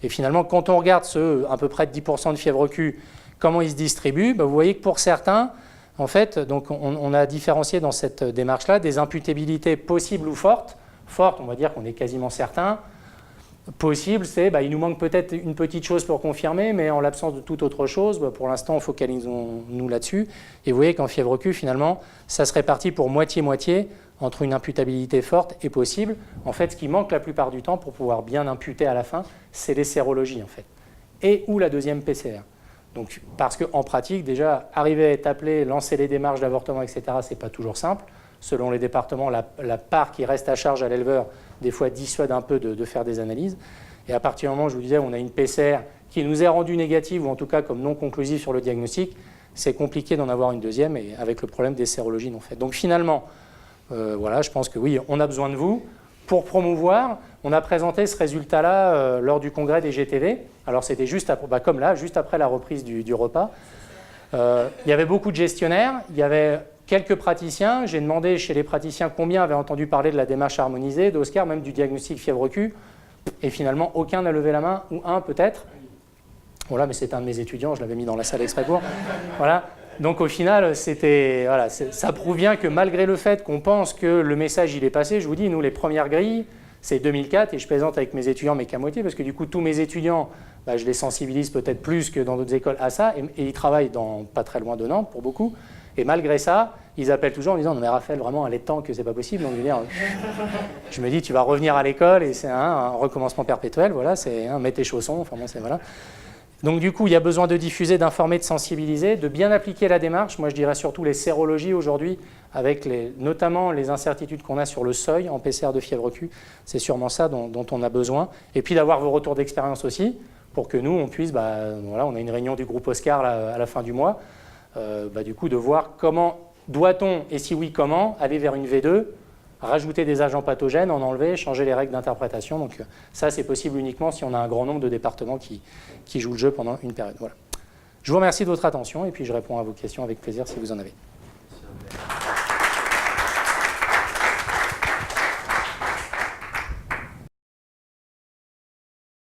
Speaker 1: Et finalement, quand on regarde à peu près de 10% de fièvre Q, comment ils se distribuent, vous voyez que pour certains, en fait, donc on a différencié dans cette démarche-là des imputabilités possibles ou fortes. Fortes, on va dire qu'on est quasiment certain. Possible, c'est il nous manque peut-être une petite chose pour confirmer, mais en l'absence de toute autre chose, pour l'instant, focalisons-nous là-dessus. Et vous voyez qu'en fièvre Q, finalement, ça se répartit pour moitié-moitié entre une imputabilité forte et possible. En fait, ce qui manque la plupart du temps pour pouvoir bien imputer à la fin, c'est les sérologies, en fait, et ou la deuxième PCR. Donc, parce qu'en pratique, déjà, arriver à être appelé, lancer les démarches d'avortement, etc., ce n'est pas toujours simple. Selon les départements, la part qui reste à charge à l'éleveur, des fois, dissuade un peu de faire des analyses. Et à partir du moment où je vous disais, on a une PCR qui nous est rendue négative, ou en tout cas comme non conclusive sur le diagnostic, c'est compliqué d'en avoir une deuxième, et avec le problème des sérologies non faites. Donc finalement, voilà, je pense que oui, on a besoin de vous pour promouvoir. On a présenté ce résultat-là lors du congrès des GTV. Alors c'était juste après, comme là, juste après la reprise du repas. Il y avait beaucoup de gestionnaires, il y avait quelques praticiens. J'ai demandé chez les praticiens combien avaient entendu parler de la démarche harmonisée, d'Oscar, même du diagnostic fièvre Q. Et finalement, aucun n'a levé la main, ou un peut-être. Voilà, mais c'est un de mes étudiants, je l'avais mis dans la salle exprès pour. Voilà. Donc au final, voilà, ça prouve bien que malgré le fait qu'on pense que le message il est passé, je vous dis, nous les premières grilles, c'est 2004, et je plaisante avec mes étudiants, mais qu'à moitié, parce que du coup tous mes étudiants, je les sensibilise peut-être plus que dans d'autres écoles à ça, et ils travaillent pas très loin de Nantes pour beaucoup, et malgré ça, ils appellent toujours en disant « Non mais Raphaël, vraiment, il est temps que c'est pas possible », donc je me dis « Tu vas revenir à l'école, et c'est un recommencement perpétuel, voilà, c'est mets tes chaussons, enfin bon, c'est voilà ». Donc du coup, il y a besoin de diffuser, d'informer, de sensibiliser, de bien appliquer la démarche. Moi, je dirais surtout les sérologies aujourd'hui, avec notamment les incertitudes qu'on a sur le seuil en PCR de fièvre Q. C'est sûrement ça dont on a besoin. Et puis d'avoir vos retours d'expérience aussi, pour que nous, on puisse, voilà, on a une réunion du groupe Oscar là, à la fin du mois, du coup, de voir comment doit-on, et si oui, comment, aller vers une V2, rajouter des agents pathogènes, en enlever, changer les règles d'interprétation. Donc ça, c'est possible uniquement si on a un grand nombre de départements qui jouent le jeu pendant une période. Voilà. Je vous remercie de votre attention et puis je réponds à vos questions avec plaisir si vous en avez.